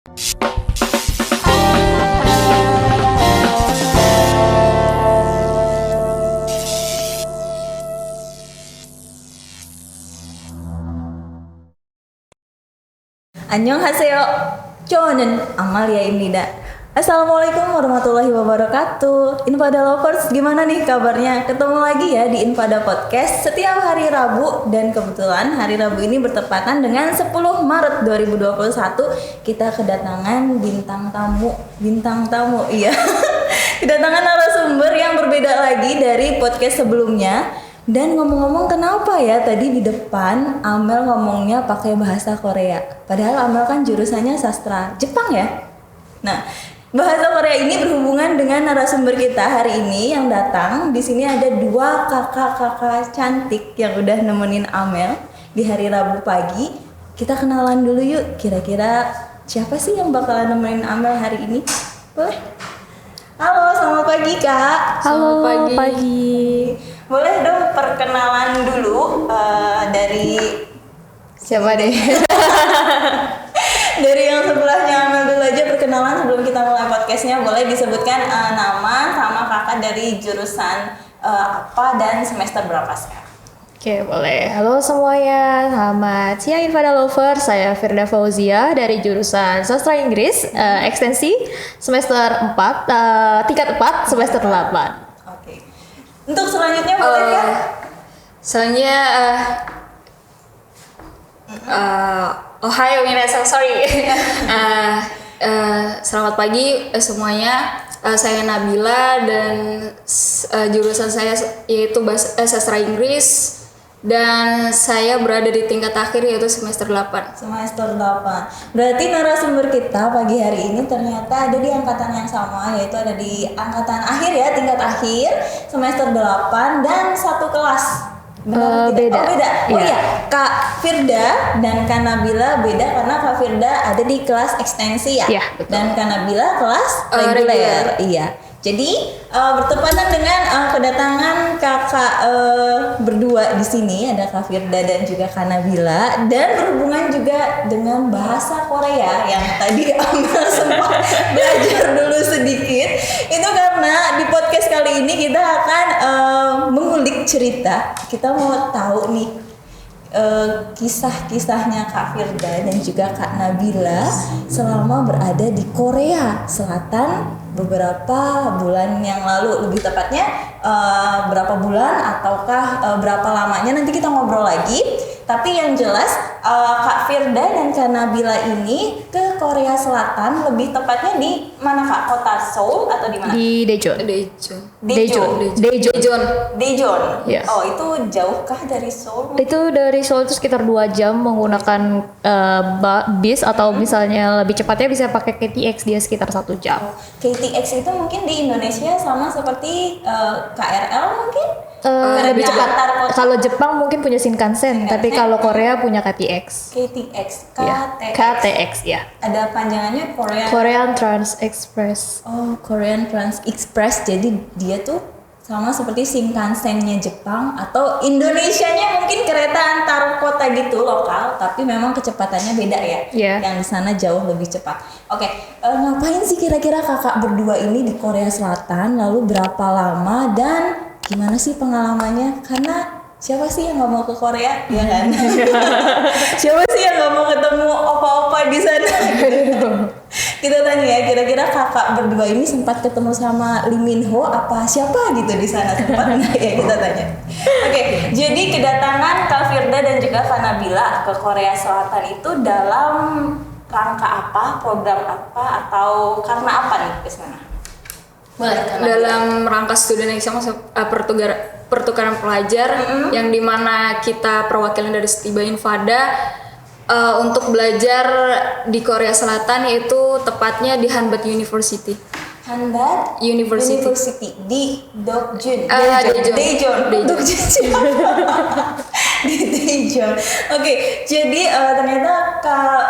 Annyeonghaseyo, 저는 Amalia Imnida. Assalamualaikum warahmatullahi wabarakatuh. Inpada Lovers, gimana nih kabarnya? Ketemu lagi ya di Inpada Podcast setiap hari Rabu. Dan kebetulan hari Rabu ini bertepatan dengan 10 Maret 2021. Kita kedatangan bintang tamu, iya. Kedatangan narasumber yang berbeda lagi dari podcast sebelumnya. Dan ngomong-ngomong, kenapa ya tadi di depan Amel ngomongnya pakai bahasa Korea? Padahal Amel kan jurusannya sastra Jepang ya. Nah, bahasa Korea ini berhubungan dengan narasumber kita hari ini yang datang. Di sini ada dua kakak-kakak cantik yang udah nemenin Amel di hari Rabu pagi. Kita kenalan dulu yuk. Kira-kira siapa sih yang bakalan nemenin Amel hari ini? Boleh? Halo, selamat pagi Kak. Halo, Selamat pagi. Boleh dong perkenalan dulu dari siapa deh? Dari yang sebelahnya Amel dulu aja, perkenalan sebelum kita mulai podcastnya. Boleh disebutkan nama sama kakak dari jurusan apa dan semester berapa sekarang? Oke, boleh. Halo semuanya, selamat siang Inpada Lover. Saya Firda Fauzia dari jurusan Sastra Inggris, ekstensi semester 4, tingkat 4, semester 8. Oke. Untuk selanjutnya boleh ya? Selanjutnya Ohayo minasan, sorry. Selamat pagi semuanya. Saya Nabila dan jurusan saya yaitu sastra Inggris dan saya berada di tingkat akhir yaitu semester 8. Semester 8. Berarti narasumber kita pagi hari ini ternyata ada di angkatan yang sama, yaitu ada di angkatan akhir ya, tingkat akhir semester 8 dan satu kelas. Beda. Oh beda. Oh Iya. iya, Kak Firda dan Kak Nabila beda karena Kak Firda ada di kelas ekstensi ya. Iya, betul. Dan Kak Nabila kelas reguler. Reguler. Iya. Jadi bertepatan dengan kedatangan kakak berdua di sini, ada Kak Firda dan juga Kak Nabila, dan berhubungan juga dengan bahasa Korea yang tadi Amel sempat belajar dulu sedikit. Itu karena di podcast kali ini kita akan mengulik cerita. Kita mau tahu nih kisah-kisahnya Kak Firda dan juga Kak Nabila selama berada di Korea Selatan beberapa bulan yang lalu, lebih tepatnya berapa bulan ataukah berapa lamanya nanti kita ngobrol lagi. Tapi yang jelas Kak Firda dan Kak Nabila ini ke Korea Selatan, lebih tepatnya di mana Kak? Kota Seoul atau di mana? Di Daejeon. Daejeon. Yes. Oh, itu jauhkah dari Seoul? Itu dari Seoul itu sekitar 2 jam menggunakan bis atau misalnya lebih cepatnya bisa pakai KTX, dia sekitar 1 jam. Oh, KTX itu mungkin di Indonesia sama seperti KRL mungkin? Lebih Kereta cepat. antar kota. Kalau Jepang mungkin punya Shinkansen, tapi kalau Korea punya KTX. KTX, Ya, KTX. KTX ya. Ada panjangannya Korean Trans Express. Oh, Korean Trans Express. Jadi dia tuh sama seperti Shinkansen-nya Jepang atau Indonesianya mungkin kereta antar kota gitu lokal, tapi memang kecepatannya beda ya. Iya. Yang di sana jauh lebih cepat. Oke, ngapain sih kira-kira kakak berdua ini di Korea Selatan? Lalu berapa lama dan gimana sih pengalamannya? Karena siapa sih yang nggak mau ke Korea, ya kan? Siapa sih yang nggak mau ketemu opa-opa di sana? Kita tanya ya, kira-kira kakak berdua ini sempat ketemu sama Lee Min Ho apa siapa gitu di sana, sempat nggak ya, kita tanya. Oke, jadi kedatangan Kak Firda dan juga Kak Nabila ke Korea Selatan itu dalam rangka apa, program apa, atau karena apa nih ke sana? Dalam rangka student exchange pertukaran pelajar yang dimana kita perwakilan dari Stiba Infada untuk belajar di Korea Selatan, yaitu tepatnya di Hanbad University. Hanbad University di Dokjun. Daejeon. Di Daejeon. Oke, jadi ternyata Kak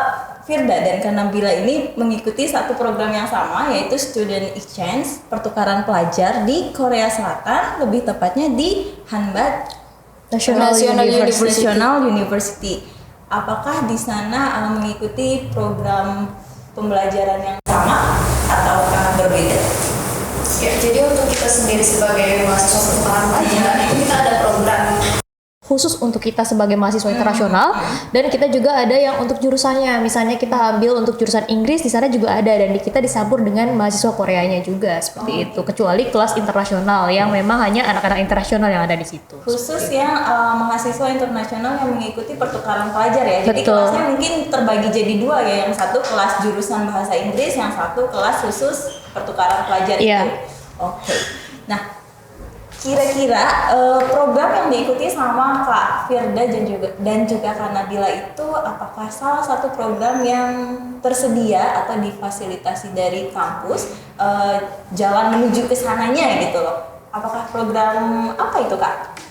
Firda dan Kak Nabila ini mengikuti satu program yang sama, yaitu Student Exchange, pertukaran pelajar di Korea Selatan, lebih tepatnya di Hanbad National University. Apakah di sana mengikuti program pembelajaran yang sama ataukah berbeda? Ya, jadi untuk kita sendiri sebagai mahasiswa pertukaran pelajar itu kita ada program khusus untuk kita sebagai mahasiswa internasional, dan kita juga ada yang untuk jurusannya. Misalnya kita ambil untuk jurusan Inggris, di sana juga ada, dan kita dicampur dengan mahasiswa Koreanya juga seperti itu. Kecuali kelas internasional yang memang hanya anak-anak internasional yang ada di situ. Khusus yang mahasiswa internasional yang mengikuti pertukaran pelajar ya. Jadi Betul. kelasnya mungkin terbagi jadi dua ya. Yang satu kelas jurusan bahasa Inggris, yang satu kelas khusus pertukaran pelajar Iya. itu. Oke. Nah, kira-kira program yang diikuti sama Kak Firda dan juga Kak Nabila itu apakah salah satu program yang tersedia atau difasilitasi dari kampus, jalan menuju ke sananya gitu loh? Apakah program apa itu, Kak?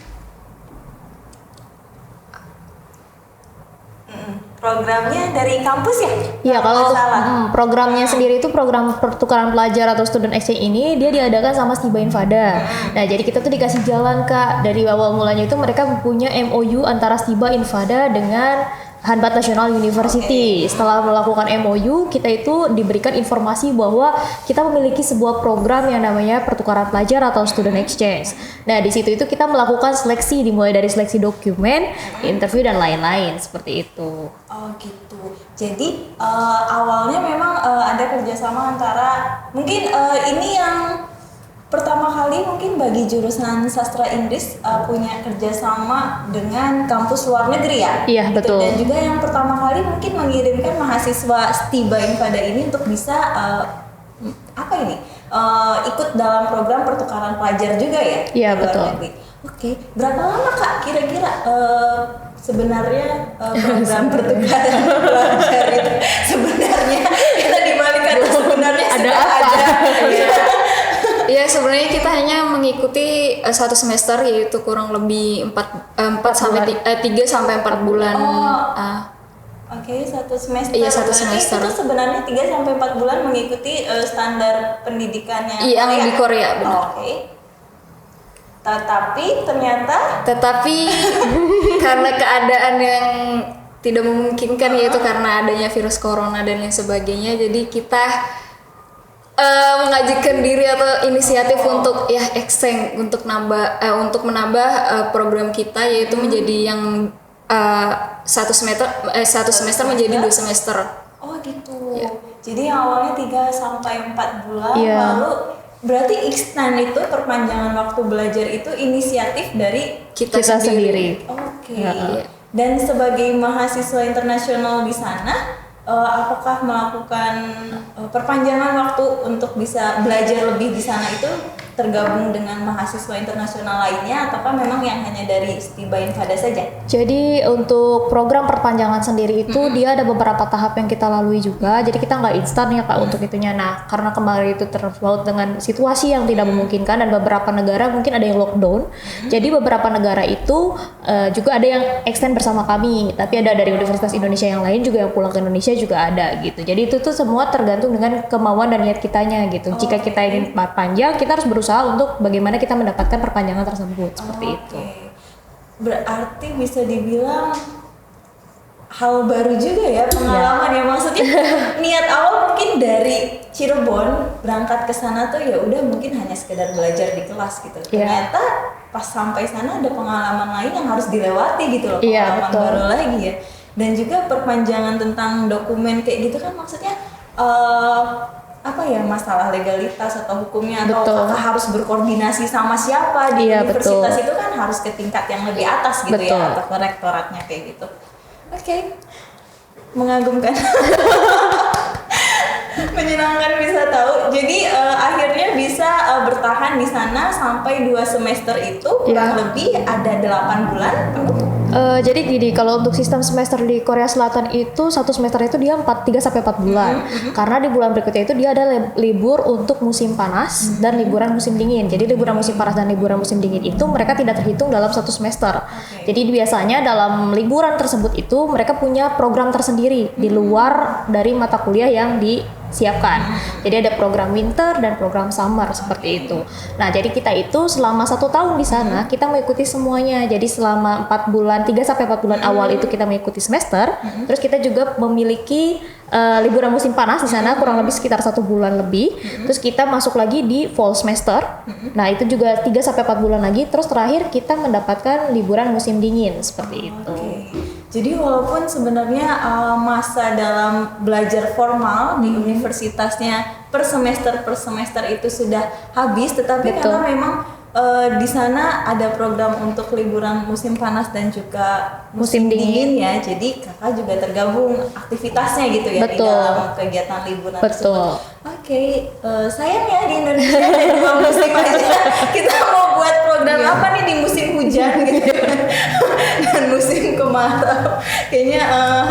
Programnya dari kampus ya? Iya, kalau Nggak untuk salah. programnya sendiri itu program pertukaran pelajar atau student exchange ini dia diadakan sama Stiba Infada. Nah, jadi kita tuh dikasih jalan Kak. Dari awal mulanya itu mereka punya MOU antara Stiba Infada dengan Hanbat National University. Setelah melakukan MOU, kita itu diberikan informasi bahwa kita memiliki sebuah program yang namanya pertukaran pelajar atau student exchange. Nah, di situ itu kita melakukan seleksi, dimulai dari seleksi dokumen, interview dan lain-lain seperti itu. Oh gitu. Jadi awalnya memang ada kerjasama antara mungkin ini yang pertama kali mungkin bagi jurusan sastra Inggris punya kerjasama dengan kampus luar negeri ya. Iya, Gitu. betul. Dan juga yang pertama kali mungkin mengirimkan mahasiswa Stiba Infada ini untuk bisa ikut dalam program pertukaran pelajar juga ya. Iya, di luar betul. negeri. Oke, berapa lama Kak kira-kira sebenarnya program pertukaran pelajar itu sebenarnya kita dibalik kata sebenarnya Ada sudah apa? Ya sebenarnya kita hanya mengikuti satu semester, yaitu kurang lebih 3 sampai 4 bulan. Oke, satu semester. Iya, satu Berarti semester. Itu sebenarnya 3 sampai 4 bulan mengikuti standar pendidikannya. Iya, yang di Korea, benar. Oke. Tetapi karena keadaan yang tidak memungkinkan, yaitu karena adanya virus corona dan lain sebagainya, jadi kita mengajukan diri atau inisiatif untuk ya exchange untuk menambah program kita, yaitu menjadi yang satu semester menjadi 2 semester. oh gitu. Iya. Jadi yang awalnya 3 sampai 4 bulan Iya. lalu berarti extend itu perpanjangan waktu belajar itu inisiatif dari Kita Kita sendiri. Oke. Ya. Dan sebagai mahasiswa internasional di sana, apakah melakukan perpanjangan waktu untuk bisa belajar lebih di sana itu tergabung dengan mahasiswa internasional lainnya, ataukah memang yang hanya dari Stiba Infada saja? Jadi untuk program perpanjangan sendiri itu dia ada beberapa tahap yang kita lalui juga. Jadi kita nggak instan ya Kak untuk itunya. Nah, karena kemarin itu terpaut dengan situasi yang tidak memungkinkan dan beberapa negara mungkin ada yang lockdown. Jadi beberapa negara itu juga ada yang extend bersama kami. Tapi ada dari Universitas Indonesia yang lain juga yang pulang ke Indonesia juga ada gitu. Jadi itu tuh semua tergantung dengan kemauan dan niat kitanya gitu. Jika kita ingin panjang, kita harus berusaha untuk bagaimana kita mendapatkan perpanjangan tersebut seperti itu. Berarti bisa dibilang hal baru juga ya pengalaman ya, maksudnya niat awal mungkin dari Cirebon berangkat ke sana tuh ya udah mungkin hanya sekedar belajar di kelas gitu. Ternyata pas sampai sana ada pengalaman lain yang harus dilewati gitu loh, pengalaman betul. baru lagi ya. Dan juga perpanjangan tentang dokumen kayak gitu kan maksudnya masalah legalitas atau hukumnya, atau Betul. apakah harus berkoordinasi sama siapa di Iya, universitas betul. itu kan harus ke tingkat yang lebih atas gitu Betul. ya, atau ke rektoratnya kayak gitu. Oke. Mengagumkan. Menyenangkan bisa tahu. Jadi akhirnya bisa bertahan di sana sampai 2 semester itu kurang lebih ada 8 bulan. Jadi gini, kalau untuk sistem semester di Korea Selatan itu satu semester itu dia 3 sampai 4 bulan. Karena di bulan berikutnya itu dia ada libur untuk musim panas dan liburan musim dingin. Jadi liburan musim panas dan liburan musim dingin itu mereka tidak terhitung dalam satu semester. Jadi biasanya dalam liburan tersebut itu mereka punya program tersendiri di luar dari mata kuliah yang disiapkan. Jadi ada program winter dan program summer seperti itu. Nah, jadi kita itu selama 1 tahun di sana kita mengikuti semuanya. Jadi selama 4 bulan, 3 sampai 4 bulan awal itu kita mengikuti semester. Terus kita juga memiliki liburan musim panas di sana kurang lebih sekitar 1 bulan lebih. Terus kita masuk lagi di fall semester. Nah, itu juga 3 sampai 4 bulan lagi. Terus terakhir kita mendapatkan liburan musim dingin seperti itu. Oke. Jadi walaupun sebenarnya masa dalam belajar formal di universitasnya per semester itu sudah habis, tetapi Betul. karena memang di sana ada program untuk liburan musim panas dan juga Musim dingin. ya. Jadi kakak juga tergabung aktivitasnya gitu ya di Betul. dalam kegiatan liburan Betul. tersebut. Oke, sayang ya di Indonesia ada 2 musim aja. Kita mau buat program apa nih di musim hujan gitu dan musim kemarau. Kayaknya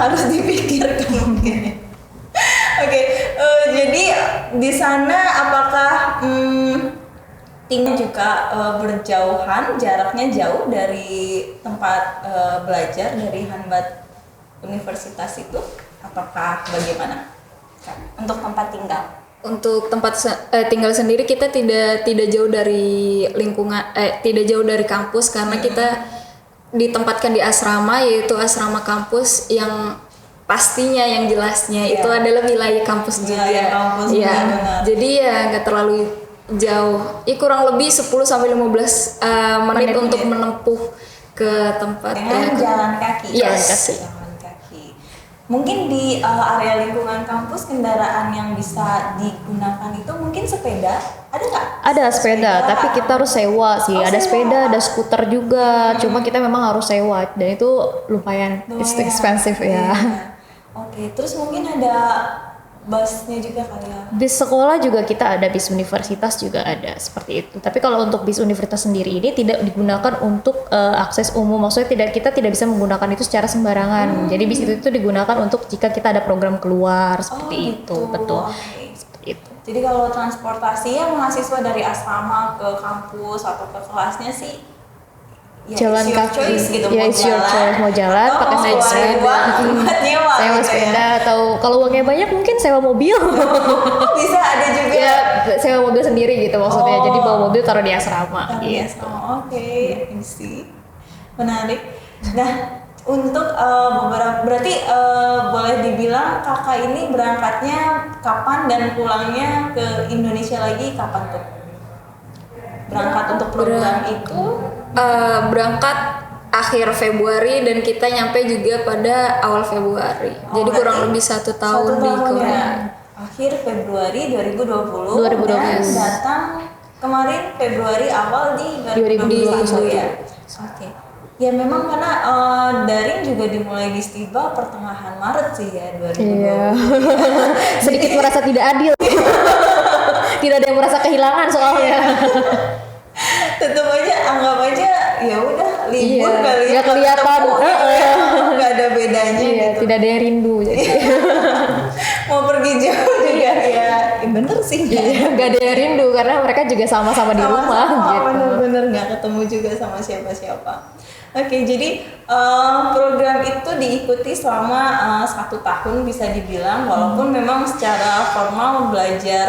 harus dipikirkan mungkin. Oke, jadi di sana apakah tinggal juga berjauhan, jaraknya jauh dari tempat belajar dari Hanbat Universitas itu? Apakah bagaimana untuk tempat tinggal? Untuk tempat tinggal sendiri kita tidak jauh dari lingkungan, tidak jauh dari kampus karena kita ditempatkan di asrama, yaitu asrama kampus yang pastinya yang jelasnya itu adalah wilayah kampus juga. Wilayah kampus, Iya. benar-benar. Jadi ya nggak terlalu jauh. Kurang lebih 10 sampai 15 menit untuk menempuh ke tempat Dengan jalan kaki. Yes. Jalan kaki. Mungkin di area lingkungan kampus kendaraan yang bisa digunakan itu mungkin sepeda, ada nggak? Ada sepeda, tapi kita harus sewa sih. Ada sewa. sepeda, ada skuter juga. Cuma kita memang harus sewa dan itu lumayan it's expensive ya. Iya. Oke, terus mungkin ada busnya juga kali ya. Bis sekolah juga kita ada, bis universitas juga ada seperti itu. Tapi kalau untuk bis universitas sendiri ini tidak digunakan untuk akses umum. Maksudnya kita tidak bisa menggunakan itu secara sembarangan. Jadi bis itu digunakan untuk jika kita ada program keluar seperti itu. Betul. Oke. Seperti itu. Jadi kalau transportasi ya mahasiswa dari asrama ke kampus atau ke kelasnya sih ya Jalan it's your kaki. choice gitu, Ya, it's your choice. Mau jalan, atau pakai mau naik keluarin sepeda. uang buat nyewa Sewa gitu sepeda ya. atau kalau uangnya banyak mungkin sewa mobil. Bisa ada juga Ya, sewa mobil sendiri gitu maksudnya. Oh. Jadi bawa mobil taruh di asrama. Yes. Gitu. Oke, I see. Menarik. Nah, untuk berarti boleh dibilang kakak ini berangkatnya kapan dan pulangnya ke Indonesia lagi kapan tuh? Berangkat untuk program itu? berangkat akhir Februari dan kita nyampe juga pada awal Februari. Jadi kurang berarti lebih 1 tahun di Korea. ya. Akhir Februari 2020 2020. dan datang kemarin Februari awal di 2021 ya. Oke. Ya memang karena daring juga dimulai di Stiba pertengahan Maret sih ya 2020. Iya. Sedikit merasa tidak adil. Tidak ada yang merasa kehilangan soalnya. Tetap aja anggap aja ya udah libur Iya, kali ya. nggak kelihatan. Ketemu, nggak ada bedanya Iya, gitu. tidak ada yang rindu jadi. Mau pergi jauh juga ya bener sih. Iya, nggak ada yang rindu karena mereka juga sama-sama di rumah gitu. Bener-bener nggak ketemu juga sama siapa-siapa. Oke, jadi program itu diikuti selama 1 tahun bisa dibilang, walaupun memang secara formal belajar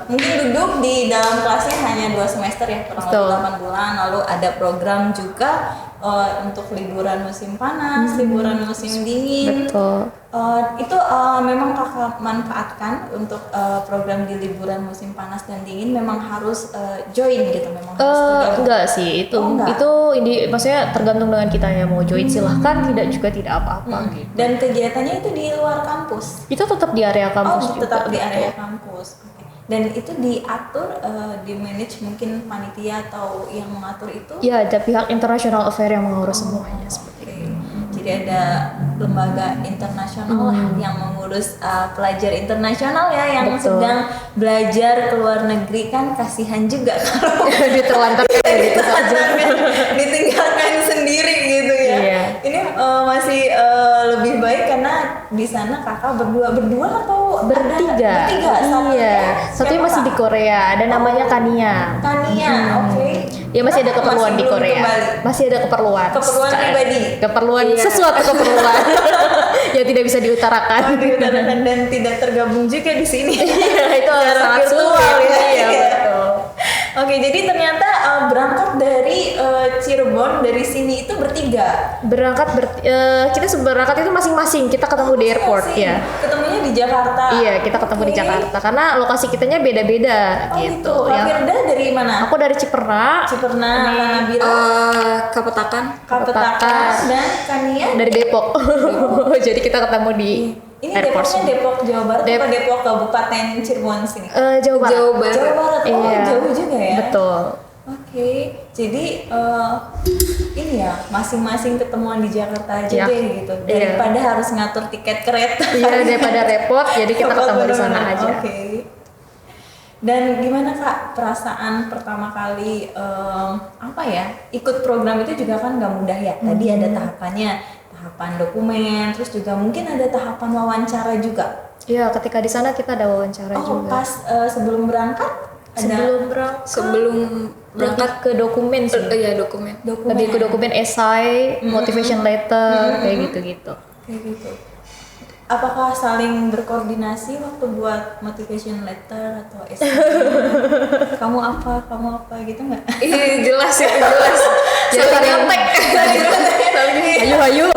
mungkin duduk di dalam kelasnya hanya 2 semester ya, kurang Betul. lebih 8 bulan. Lalu ada program juga untuk liburan musim panas, liburan musim dingin. Betul. Itu memang kakak manfaatkan untuk program di liburan musim panas dan dingin memang harus join gitu, memang harus tergabung. Enggak sih, itu Oh, enggak. itu ini maksudnya tergantung dengan kita ya mau join silahkan, tidak juga tidak apa-apa gitu. Dan kegiatannya itu di luar kampus. Itu tetap di area kampus juga. Tetap di betul. area kampus. Oke. Dan itu diatur, di manage mungkin panitia atau yang mengatur itu. Ya, ada pihak international affair yang mengurus semuanya seperti Oke. Jadi ada lembaga internasional lah yang mengurus pelajar internasional ya yang Betul. sedang belajar ke luar negeri, kan kasihan juga kalau diterlantarkan gitu saja. ditinggalkan sendiri gitu ya. Iya. Ini masih lebih baik karena di sana kakak berdua atau Bertiga. Iya. Satunya masih di Korea, ada namanya Kania. Kania, oke. Ya masih ada keperluan di belum Korea. kembali. Masih ada keperluan. Keperluan pribadi. Keperluan Iya. sesuatu keperluan yang tidak bisa diutarakan. Diutarakan dan tidak tergabung juga di sini. Iya, itu Secara sangat virtual sulit. ya. Iya, Iya. betul. Oke, jadi ternyata berangkat dari Cirebon dari sini itu bertiga. Kita berangkat itu masing-masing, kita ketemu di airport Masing-masing. ya. Ketemunya di Jakarta. Iya, kita ketemu di Oke. Jakarta karena lokasi kitanya beda-beda Oh gitu. gitu. Kak Firda dari mana? Aku dari Ciperna, Ciperna, Kak Nabila, Kapetakan. Kapetakan, dan Kania. dari Depok. Jadi kita ketemu di Ini airport. Depoknya Depok Jawa Barat Dep- apa Depok Kabupaten Cirebon sini? Jawa Barat. Jawa Barat. Jawa Barat. Oh, Iya. jauh juga ya. Betul. Oke, jadi ini ya masing-masing ketemuan di Jakarta aja Iya. deh gitu. Daripada harus ngatur tiket kereta. Iya, daripada repot, jadi kita ketemu di sana aja. Oke. Dan gimana Kak perasaan pertama kali apa ya ikut program itu juga kan nggak mudah ya. Tadi ada tahapannya, tahapan dokumen, terus juga mungkin ada tahapan wawancara juga. Iya, ketika di sana kita ada wawancara Oh juga. pas sebelum berangkat ada Sebelum berangkat ke dokumen sih. ya dokumen. dokumen. Lebih ke dokumen esai, motivation letter, kayak gitu-gitu. Kayak gitu. Apakah saling berkoordinasi waktu buat motivation letter atau essay? kamu apa gitu nggak? Iya jelas itu jelas. Ya, Hayu-hayu.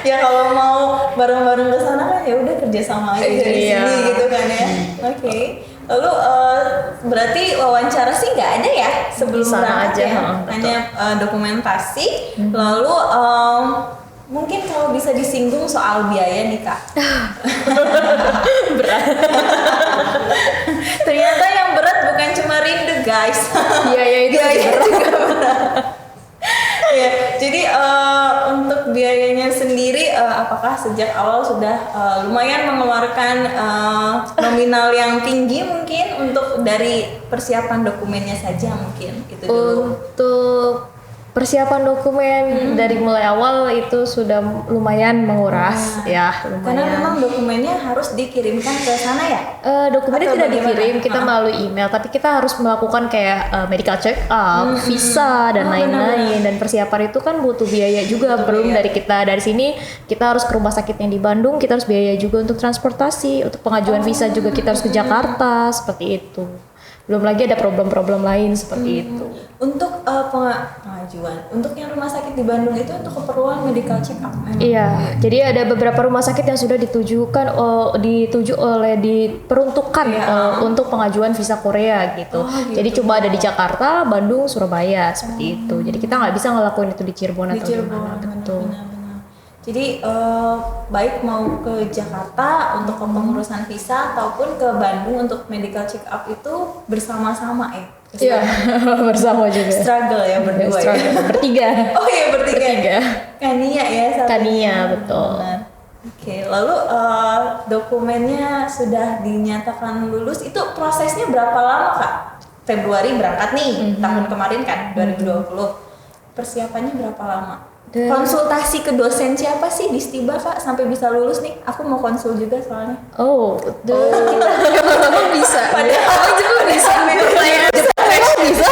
Ya kalau mau bareng-bareng ke sana kan ya udah kerja sama aja dari Iya. sini gitu kan ya. Oke. Lalu berarti wawancara sih nggak ada ya sebelum Di sana berangkat aja, ya? betul. Hanya dokumentasi. Lalu mungkin kalau bisa disinggung soal biaya nih Kak. Berat. Ternyata yang berat bukan cuma rindu guys. Biaya itu Biaya berat. juga berat. Ya, jadi untuk biayanya sendiri apakah sejak awal sudah lumayan mengeluarkan nominal yang tinggi mungkin untuk dari persiapan dokumennya saja mungkin itu dulu. Untuk persiapan dokumen dari mulai awal itu sudah lumayan menguras ya, Karena lumayan. memang dokumennya harus dikirimkan ke sana ya. Dokumennya Atau tidak bagaimana? dikirim, kita melalui email, tapi kita harus melakukan kayak medical check up, visa dan Oh, lain-lain. Dan persiapan itu kan butuh biaya juga. Belum dari sini kita harus ke rumah sakit yang di Bandung, kita harus biaya juga untuk transportasi, untuk pengajuan visa juga kita harus ke Jakarta, seperti itu. Belum lagi ada problem-problem lain seperti itu. Untuk pengajuan, untuk yang rumah sakit di Bandung itu untuk keperluan medical check up memang. Iya, jadi ada beberapa rumah sakit yang sudah diperuntukkan untuk pengajuan visa Korea gitu. Jadi cuma ada di Jakarta, Bandung, Surabaya seperti itu. Jadi kita nggak bisa ngelakuin itu di Cirebon Di atau Cirebon, di mana, betul. benar-benar. Jadi baik mau ke Jakarta untuk pengurusan visa ataupun ke Bandung untuk medical check up itu bersama-sama ya. Iya, bersama juga. Struggle ya berdua ya. Bertiga. Oh iya bertiga. Bertiga. Kania ya satunya. Kania, betul. Benar. Oke, lalu dokumennya sudah dinyatakan lulus itu prosesnya berapa lama Kak? Februari berangkat nih, tahun kemarin kan 2020. Persiapannya berapa lama? Konsultasi ke dosen siapa sih di Stiba Kak sampai bisa lulus nih? Aku mau konsul juga soalnya. Oh, Bisa. Padahal juga bisa. saya bisa.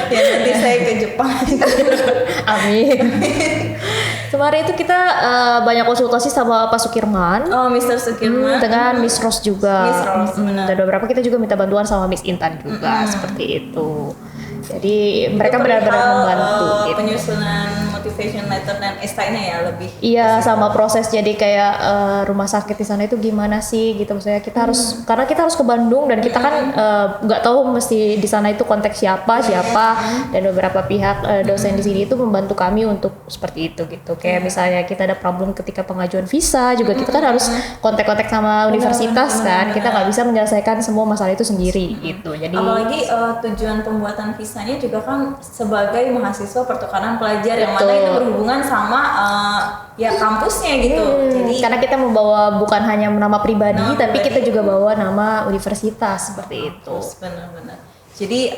Ya nanti saya ke Jepang. Amin. Kemarin itu kita banyak konsultasi sama Pak Sukirman. Oh, Mr. Sukirman. Dengan Miss Rose juga. Miss Rose, benar. Dan beberapa kita juga minta bantuan sama Miss Intan juga seperti itu. Jadi mereka benar-benar membantu gitu. Penyusunan motivation letter dan esainya ya lebih. Iya, sama proses jadi kayak rumah sakit di sana itu gimana sih gitu. Maksudnya kita harus karena kita harus ke Bandung dan kita kan nggak tahu mesti di sana itu konteks siapa dan beberapa pihak dosen di sini itu membantu kami untuk seperti itu gitu. Kayak misalnya kita ada problem ketika pengajuan visa juga kita kan harus kontak-kontak sama universitas kan. Kita nggak bisa menyelesaikan semua masalah itu sendiri gitu. Jadi Apalagi tujuan pembuatan visanya juga kan sebagai mahasiswa pertukaran pelajar yang mana Betul. itu berhubungan sama ya kampusnya gitu. Jadi karena kita membawa bukan hanya nama pribadi, Nama tapi pribadi. kita juga bawa nama universitas seperti itu. benar-benar. Jadi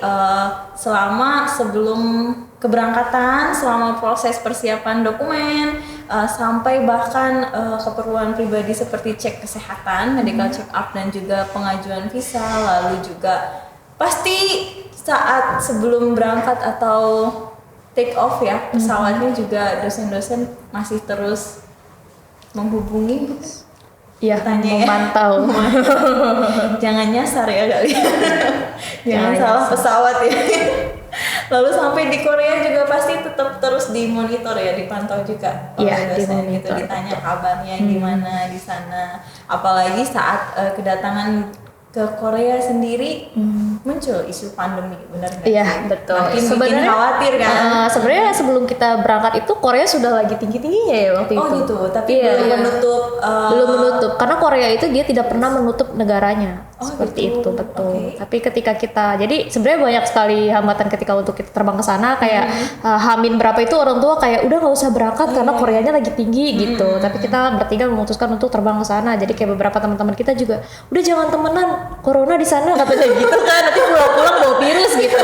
selama sebelum keberangkatan, selama proses persiapan dokumen, sampai bahkan keperluan pribadi seperti cek kesehatan, medical check up dan juga pengajuan visa, lalu juga pasti saat sebelum berangkat atau take off ya pesawatnya juga dosen-dosen masih terus menghubungi gitu. Iya, Tanya ya. memantau. Jangan nyasar ya kali. Jangan Jangan salah nyasar. pesawat ya. Lalu sampai di Korea juga pasti tetap terus dimonitor ya, dipantau juga. Iya, dosen gitu, dimonitor, ditanya kabarnya gimana di sana. Apalagi saat kedatangan ke Korea sendiri muncul isu pandemi, benar nggak? Iya, sih? betul. Makin bikin Sebenarnya, khawatir kan. Sebenarnya sebelum kita berangkat itu Korea sudah lagi tinggi-tingginya ya waktu Oh itu. gitu, tapi Iya, belum iya. menutup. Belum menutup karena Korea itu dia tidak pernah menutup negaranya. Oh, Seperti gitu. itu, betul. Oke. Tapi ketika kita, jadi sebenarnya banyak sekali hambatan ketika untuk kita terbang ke sana, kayak Hamin berapa itu orang tua kayak udah nggak usah berangkat karena Koreanya lagi tinggi gitu. Tapi kita bertiga memutuskan untuk terbang ke sana. Jadi kayak beberapa teman-teman kita juga udah jangan temenan, corona di sana katanya gitu kan, nanti pulang-pulang bawa virus gitu.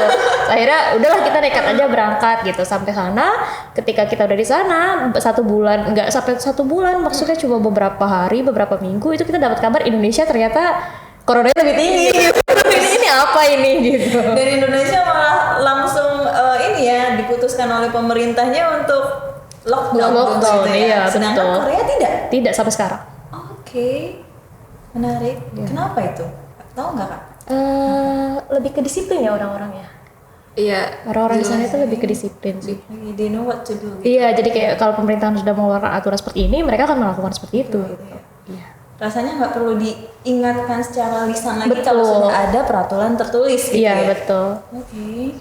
Akhirnya udahlah kita nekat aja berangkat gitu sampai sana. Ketika kita udah di sana 1 bulan, nggak sampai 1 bulan, maksudnya cuma beberapa hari, beberapa minggu itu kita dapat kabar Indonesia ternyata corona lebih tinggi. ini apa ini gitu. Dan Indonesia malah langsung ini ya diputuskan oleh pemerintahnya untuk lockdown, Lockdown, gitu ya. iya, Sedangkan betul. Korea tidak. Tidak sampai sekarang. Oke, menarik. Kenapa itu? Tahu nggak kak? Lebih ke disiplin ya orang-orangnya. Iya. Orang-orang di sana itu lebih ke disiplin sih. They know what to do. Gitu. Iya, jadi kayak kalau pemerintahan sudah mengeluarkan aturan seperti ini, mereka akan melakukan seperti itu. Iya. Rasanya nggak perlu diingatkan secara lisan lagi Betul. kalau sudah ada peraturan tertulis gitu Iya, ya. betul. Oke,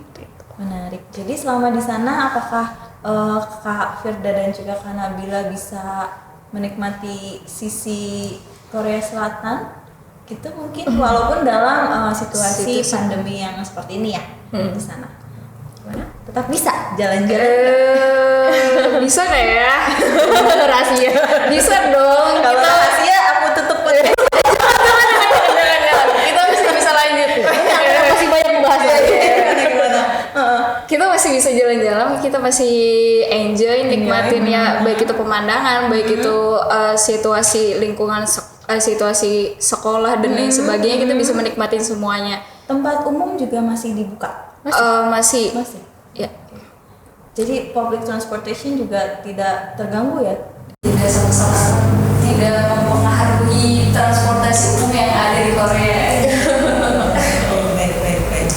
menarik. Jadi selama di sana apakah Kak Firda dan juga Kak Nabila bisa menikmati sisi Korea Selatan? Gitu mungkin walaupun dalam situasi pandemi yang seperti ini ya di sana. Gimana? Tetap bisa jalan-jalan. Bisa nggak ya? Rahasia. Bisa dong. Kalau rahasia aku tutup podcast. Jangan. Kita masih bisa lanjut. Masih banyak membahas lagi. Gimana? Kita masih bisa jalan-jalan, kita masih enjoy, nikmatin ya, baik itu pemandangan, baik itu situasi lingkungan, situasi sekolah dan lain sebagainya, kita bisa menikmatin semuanya. Tempat umum juga masih dibuka. Masih. Masih. Ya. Jadi public transportation juga tidak terganggu ya? Tidak sama-sama tidak mempengaruhi transportasi umum yang ada di Korea. Baik.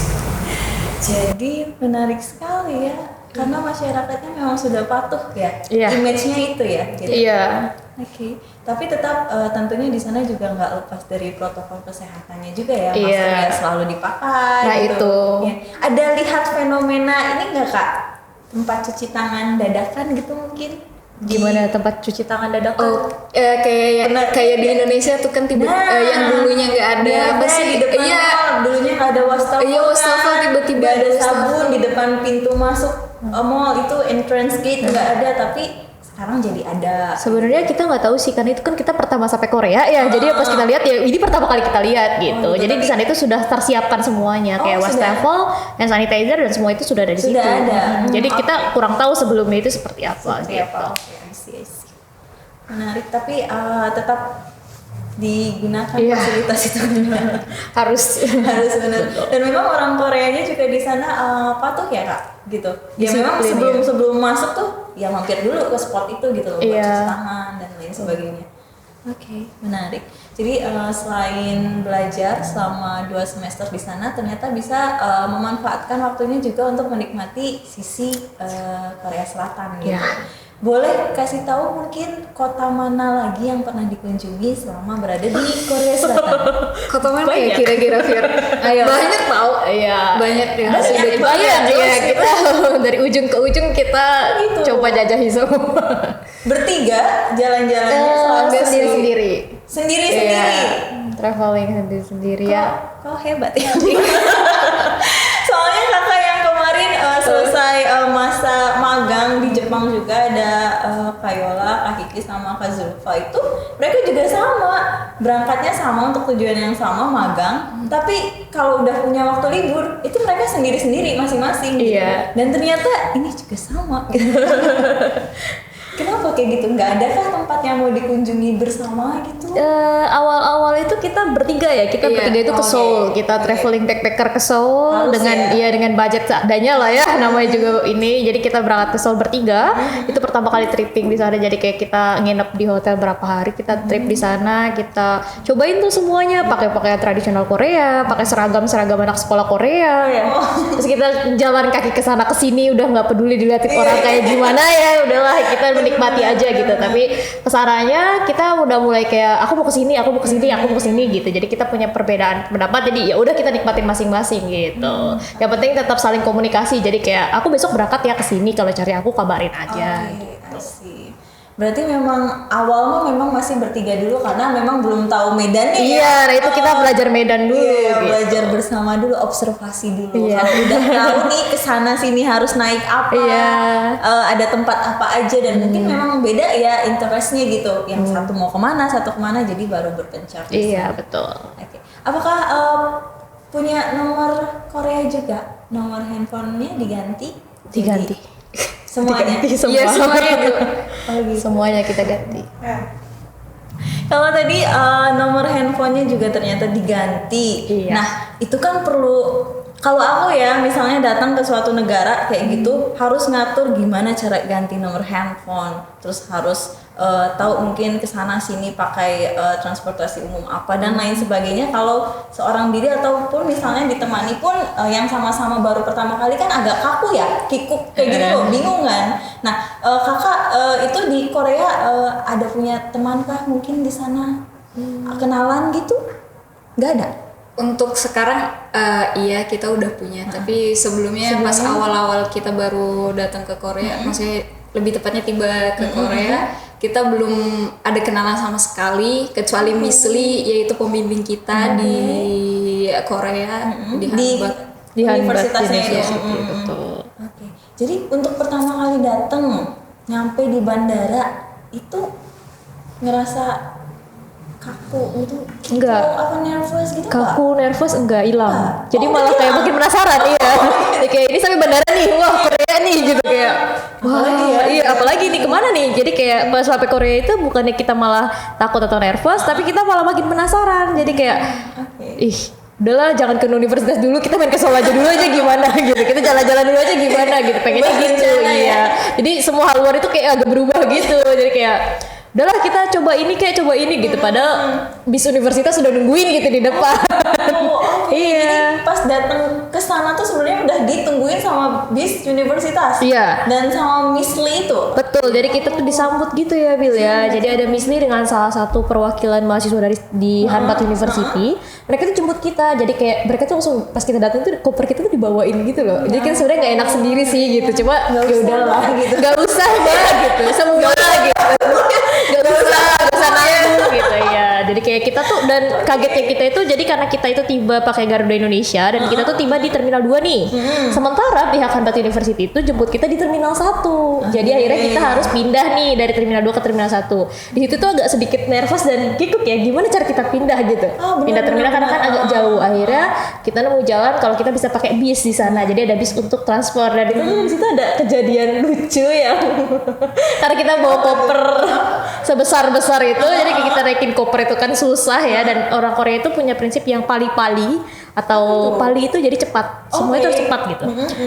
Jadi menarik sekali ya, karena masyarakatnya memang sudah patuh ya. Iya. Image-nya itu ya. Gitu. Iya. Oke. Tapi tetap tentunya di sana juga nggak lepas dari protokol kesehatannya juga ya. Iya. Masker selalu dipakai. Nah, gitu. itu. Ya. Ada lihat fenomena ini nggak kak? Tempat cuci tangan dadakan gitu mungkin? Gimana tempat cuci tangan dadakan? Oh, kayak di Indonesia tuh kan tiba yang dulunya nggak ada apa sih? di depan Iya. mall, dulunya nggak ada wastafel. Iya, wastafel kan. tiba-tiba Nggak ada ada sabun wastafel. di depan pintu masuk mall itu entrance gate nggak ada, tapi sekarang jadi ada. Sebenarnya kita nggak tahu sih, karena itu kan kita pertama sampai Korea ya. Jadi pas kita lihat ya ini pertama kali kita lihat gitu. gitu. Jadi di sana itu sudah tersiapkan semuanya, kayak sudah. wastafel, hand sanitizer dan semua itu sudah ada di Sudah situ. ada. Jadi kita kurang tahu sebelumnya itu seperti apa Seperti gitu. apa? Oke, I see. Menarik, tapi tetap digunakan Iya. fasilitas itu Harus. harus benar. Dan memang orang Koreanya juga di sana patuh ya kak, gitu. Ya memang Disiplin, sebelum masuk tuh ya mampir dulu ke spot itu gitu loh, buat Iya. cuci tangan dan lain sebagainya. Oke, menarik. Jadi selain belajar selama 2 semester di sana, ternyata bisa memanfaatkan waktunya juga untuk menikmati sisi Korea Selatan gitu. Iya. Boleh kasih tahu mungkin kota mana lagi yang pernah dikunjungi selama berada di Korea Selatan? Kota mana Banyak. ya kira-kira Fir? Ayo. Banyak tau. Iya. Banyak ya. Banyak. Banyak ya kita dari ujung ke ujung kita Gitu. coba jajahi semua. Bertiga jalan-jalannya selalu Sendiri-sendiri. Sendiri-sendiri. Iya. Traveling sendiri-sendiri ya. Kau hebat ya. Soalnya kakak yang kemarin selesai masa magang di Jepang juga ada Kayola, Kak Kiki sama Kak Zulfa itu mereka juga sama, berangkatnya sama untuk tujuan yang sama magang, tapi kalau udah punya waktu libur itu mereka sendiri-sendiri masing-masing gitu. Iya. Dan ternyata ini juga sama. Kenapa kenapa kayak gitu? Nggak ada kah tempat yang mau dikunjungi bersama gitu? Awal-awal itu kita bertiga ya, kita Iya, bertiga itu ke Seoul, kita traveling backpacker ke Seoul Harus dengan ya. dengan budget seadanya lah ya, namanya juga ini. Jadi kita berangkat ke Seoul bertiga, itu pertama kali tripping di sana. Jadi kayak kita nginep di hotel berapa hari, kita trip di sana, kita cobain tuh semuanya, pakai pakaian tradisional Korea, pakai seragam anak sekolah Korea ya. Terus kita jalan kaki ke sana ke sini, udah nggak peduli dilihatin orang kayak gimana ya, udahlah kita menikmati aja gitu. Tapi kesananya kita udah mulai kayak aku mau ke sini gitu. Jadi kita punya perbedaan pendapat, jadi ya udah kita nikmatin masing-masing gitu. Yang penting tetap saling komunikasi. Jadi kayak aku besok berangkat ya ke sini, kalau cari aku kabarin aja. Oke, I see. Berarti memang awal mah memang masih bertiga dulu karena memang belum tahu medannya ya. Iya, nah itu kita belajar medan dulu. Iya, gitu. belajar bersama dulu, observasi dulu. Iya. Kalau udah tahu nih kesana sini harus naik apa, Iya. ada tempat apa aja dan mungkin memang beda ya interestnya gitu. Yang satu mau kemana, satu kemana, jadi baru berpencar. di Iya, sana. betul. Oke. Apakah punya nomor Korea juga? Nomor handphonenya diganti? Diganti. Jadi, semuanya. Diganti semua. Iya, semuanya itu. Oh, gitu. Semuanya kita ganti. Kalau tadi nomor handphonenya juga ternyata diganti. Iya. Nah, itu kan perlu, kalau aku ya misalnya datang ke suatu negara kayak gitu harus ngatur gimana cara ganti nomor handphone. Terus harus tahu mungkin kesana sini pakai transportasi umum apa dan lain sebagainya. Kalau seorang diri ataupun misalnya ditemani pun yang sama-sama baru pertama kali kan agak kaku ya, kikuk kayak gitu loh, bingung kan. Nah, kakak itu di Korea ada punya teman kah mungkin di sana? Kenalan gitu? Nggak ada? Untuk sekarang iya kita udah punya, tapi sebelumnya pas awal-awal kita baru datang ke Korea, maksudnya lebih tepatnya tiba ke Korea, kita belum ada kenalan sama sekali kecuali Miss Lee, yaitu pembimbing kita di Korea di Hanbak. Di Hanbak Universitasnya itu. University, betul. Oke. Jadi untuk pertama kali datang nyampe di bandara itu ngerasa kaku gitu, Enggak. apa nervous gitu Kak? Kaku, nervous enggak hilang. Enggak. Jadi Oh, malah enggak kayak hilang. makin penasaran iya. Ya, kayak ini sampai bandara nih, wah Korea nih gitu kayak. Wah, Apalagi ya? iya apalagi nih kemana nih? Jadi kayak pas sampai Korea itu bukannya kita malah takut atau nervous, tapi kita malah makin penasaran. Jadi kayak, ih udahlah jangan ke universitas dulu, kita main ke Seoul aja dulu aja gimana gitu. Kita jalan-jalan dulu aja gimana gitu. Pengennya gitu, Berencana ya. iya. Jadi semua hal luar itu kayak agak berubah gitu. Jadi kayak udahlah kita coba ini gitu, padahal bis universitas sudah nungguin gitu di depan. Oh, oke. Iya. Jadi pas datang ke sana tuh sebenarnya udah ditungguin sama bis universitas. Iya. Dan sama Miss Lee itu. Betul, jadi kita tuh disambut gitu ya Bil ya. Jadi ada Miss Lee dengan salah satu perwakilan mahasiswa di Hanbak University. Mereka tuh jemput kita, jadi kayak mereka tuh langsung pas kita datang tuh koper kita tuh dibawain gitu loh. Jadi kan sebenarnya nggak enak sendiri sih gitu, cuma ya udahlah gitu. Nggak usah Mbak gitu, semua gitu. Gak usah nanggung gitu ya. Jadi kayak kita tuh, dan kagetnya kita itu jadi karena kita itu tiba pakai Garuda Indonesia dan kita tuh tiba di Terminal 2 nih. Sementara pihak Hanbak University itu jemput kita di Terminal 1. Jadi akhirnya kita harus pindah nih dari Terminal 2 ke Terminal 1. Di situ tuh agak sedikit nervous dan kikuk ya, gimana cara kita pindah gitu. Pindah terminal karena kan agak jauh. Akhirnya kita nemu jalan kalau kita bisa pakai bis di sana. Jadi ada bis untuk transport, dan itu di situ ada kejadian lucu ya. Karena kita bawa koper sebesar-besar itu, jadi kita naikin koper itu kan susah ya, dan orang Korea itu punya prinsip yang pali-pali atau pali itu jadi cepat, semua itu harus cepat gitu.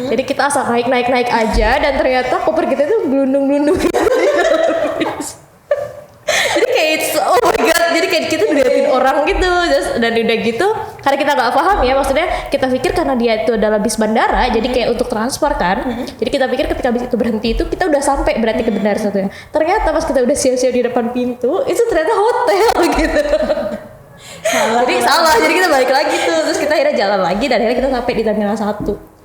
Jadi kita asal naik aja, dan ternyata koper kita itu gelundung-gelundung gitu di dalam bis. Jadi kayak oh my god, jadi kayak kita diliatin orang gitu. Dan udah gitu karena kita nggak paham ya, maksudnya kita pikir karena dia itu adalah bis bandara, jadi kayak untuk transfer kan. Jadi kita pikir ketika bis itu berhenti itu kita udah sampai berarti ke bandara satunya. Ternyata pas kita udah siap-siap di depan pintu itu ternyata hotel gitu. Salah, jadi kita balik lagi tuh, terus kita akhirnya jalan lagi dan akhirnya kita sampai di Terminal 1.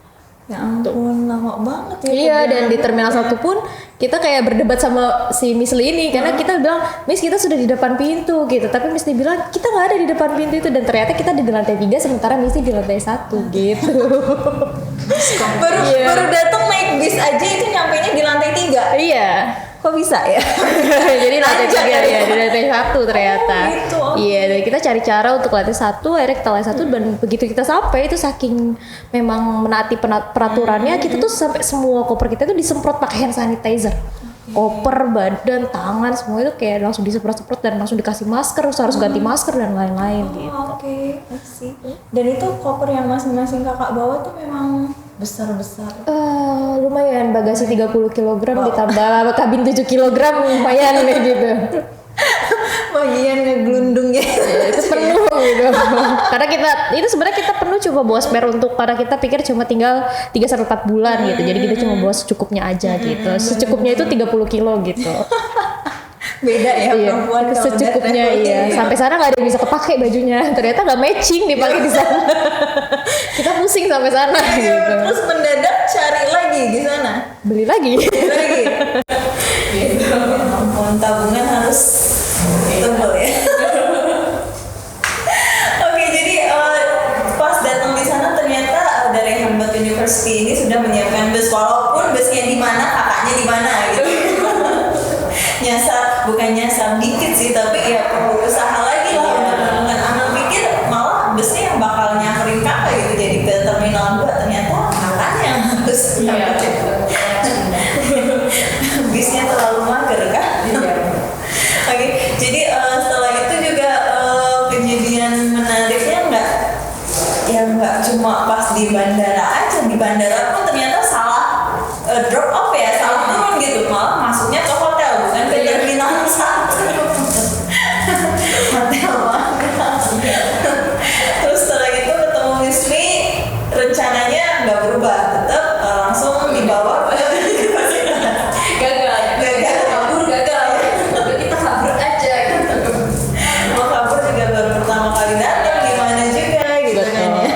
Ya ampun, lama banget ya. Iya, dan di Terminal 1 pun kita kayak berdebat sama si Miss Lee ini, karena kita bilang, Miss kita sudah di depan pintu gitu, tapi Miss Lee bilang kita nggak ada di depan pintu itu, dan ternyata kita di lantai 3 sementara Miss Lee di lantai 1 gitu. Baru datang naik bis aja itu nyampainya di lantai 3. Iya. Kok bisa ya? Jadi lantai 3 ya, di lantai 1 ternyata. Oh, gitu, oke. Iya, dan kita cari cara untuk lantai 1, akhirnya kita lantai 1, dan begitu kita sampai itu saking memang menaati peraturannya, kita tuh sampai semua koper kita tuh disemprot pakai hand sanitizer. koper, badan, tangan, semua itu kayak langsung disemprot-semprot dan langsung dikasih masker, harus ganti masker dan lain-lain gitu. Oke, sih. Dan itu koper yang masing-masing kakak bawa tuh memang besar-besar. Lumayan, bagasi 30 kg ditambah kabin 7 kg lumayan nih gitu. Bagian ngeglundungnya. Itu penuh gitu. Karena itu sebenarnya kita perlu coba bawa spare untuk, karena kita pikir cuma tinggal 3-4 bulan gitu. Jadi kita cuma bawa secukupnya aja gitu. Secukupnya itu 30 kilo gitu. Beda ya perempuan kalau secukupnya udah iya. Sampai sana nggak ada yang bisa kepake bajunya. Ternyata nggak matching dipakai di sana. Kita pusing sampai sana gitu. Terus mendadak cari lagi di sana. Beli lagi. Gitu. Ampun, tabungan harus tebel ya. Oke, jadi pas datang di sana ternyata dari Hamburg University ini sudah menyiapkan bus, walaupun busnya di mana, kakaknya di mana gitu. Bukan nyasar dikit sih, tapi ya perlu usaha lagi lah untuk menemukan. Amal pikir malah busnya yang bakal nyamperin kakak gitu, jadi ke terminal 2 ternyata kakaknya yang harus bisnya terlalu mager kan. Oke, jadi setelah itu juga kejadian menariknya nggak cuma pas di bandara aja. Di bandara pun ternyata salah drop off ya, salah turun gitu, malah masuknya ke hotel bukan ke terminal 1. Hotel banget. Terus setelah itu ketemu Wismi, rencananya nggak berubah, tetap langsung dibawa ke gagal. Kita kabur aja gitu. Mau kabur juga baru pertama kali datang, gimana juga gitu kan ya.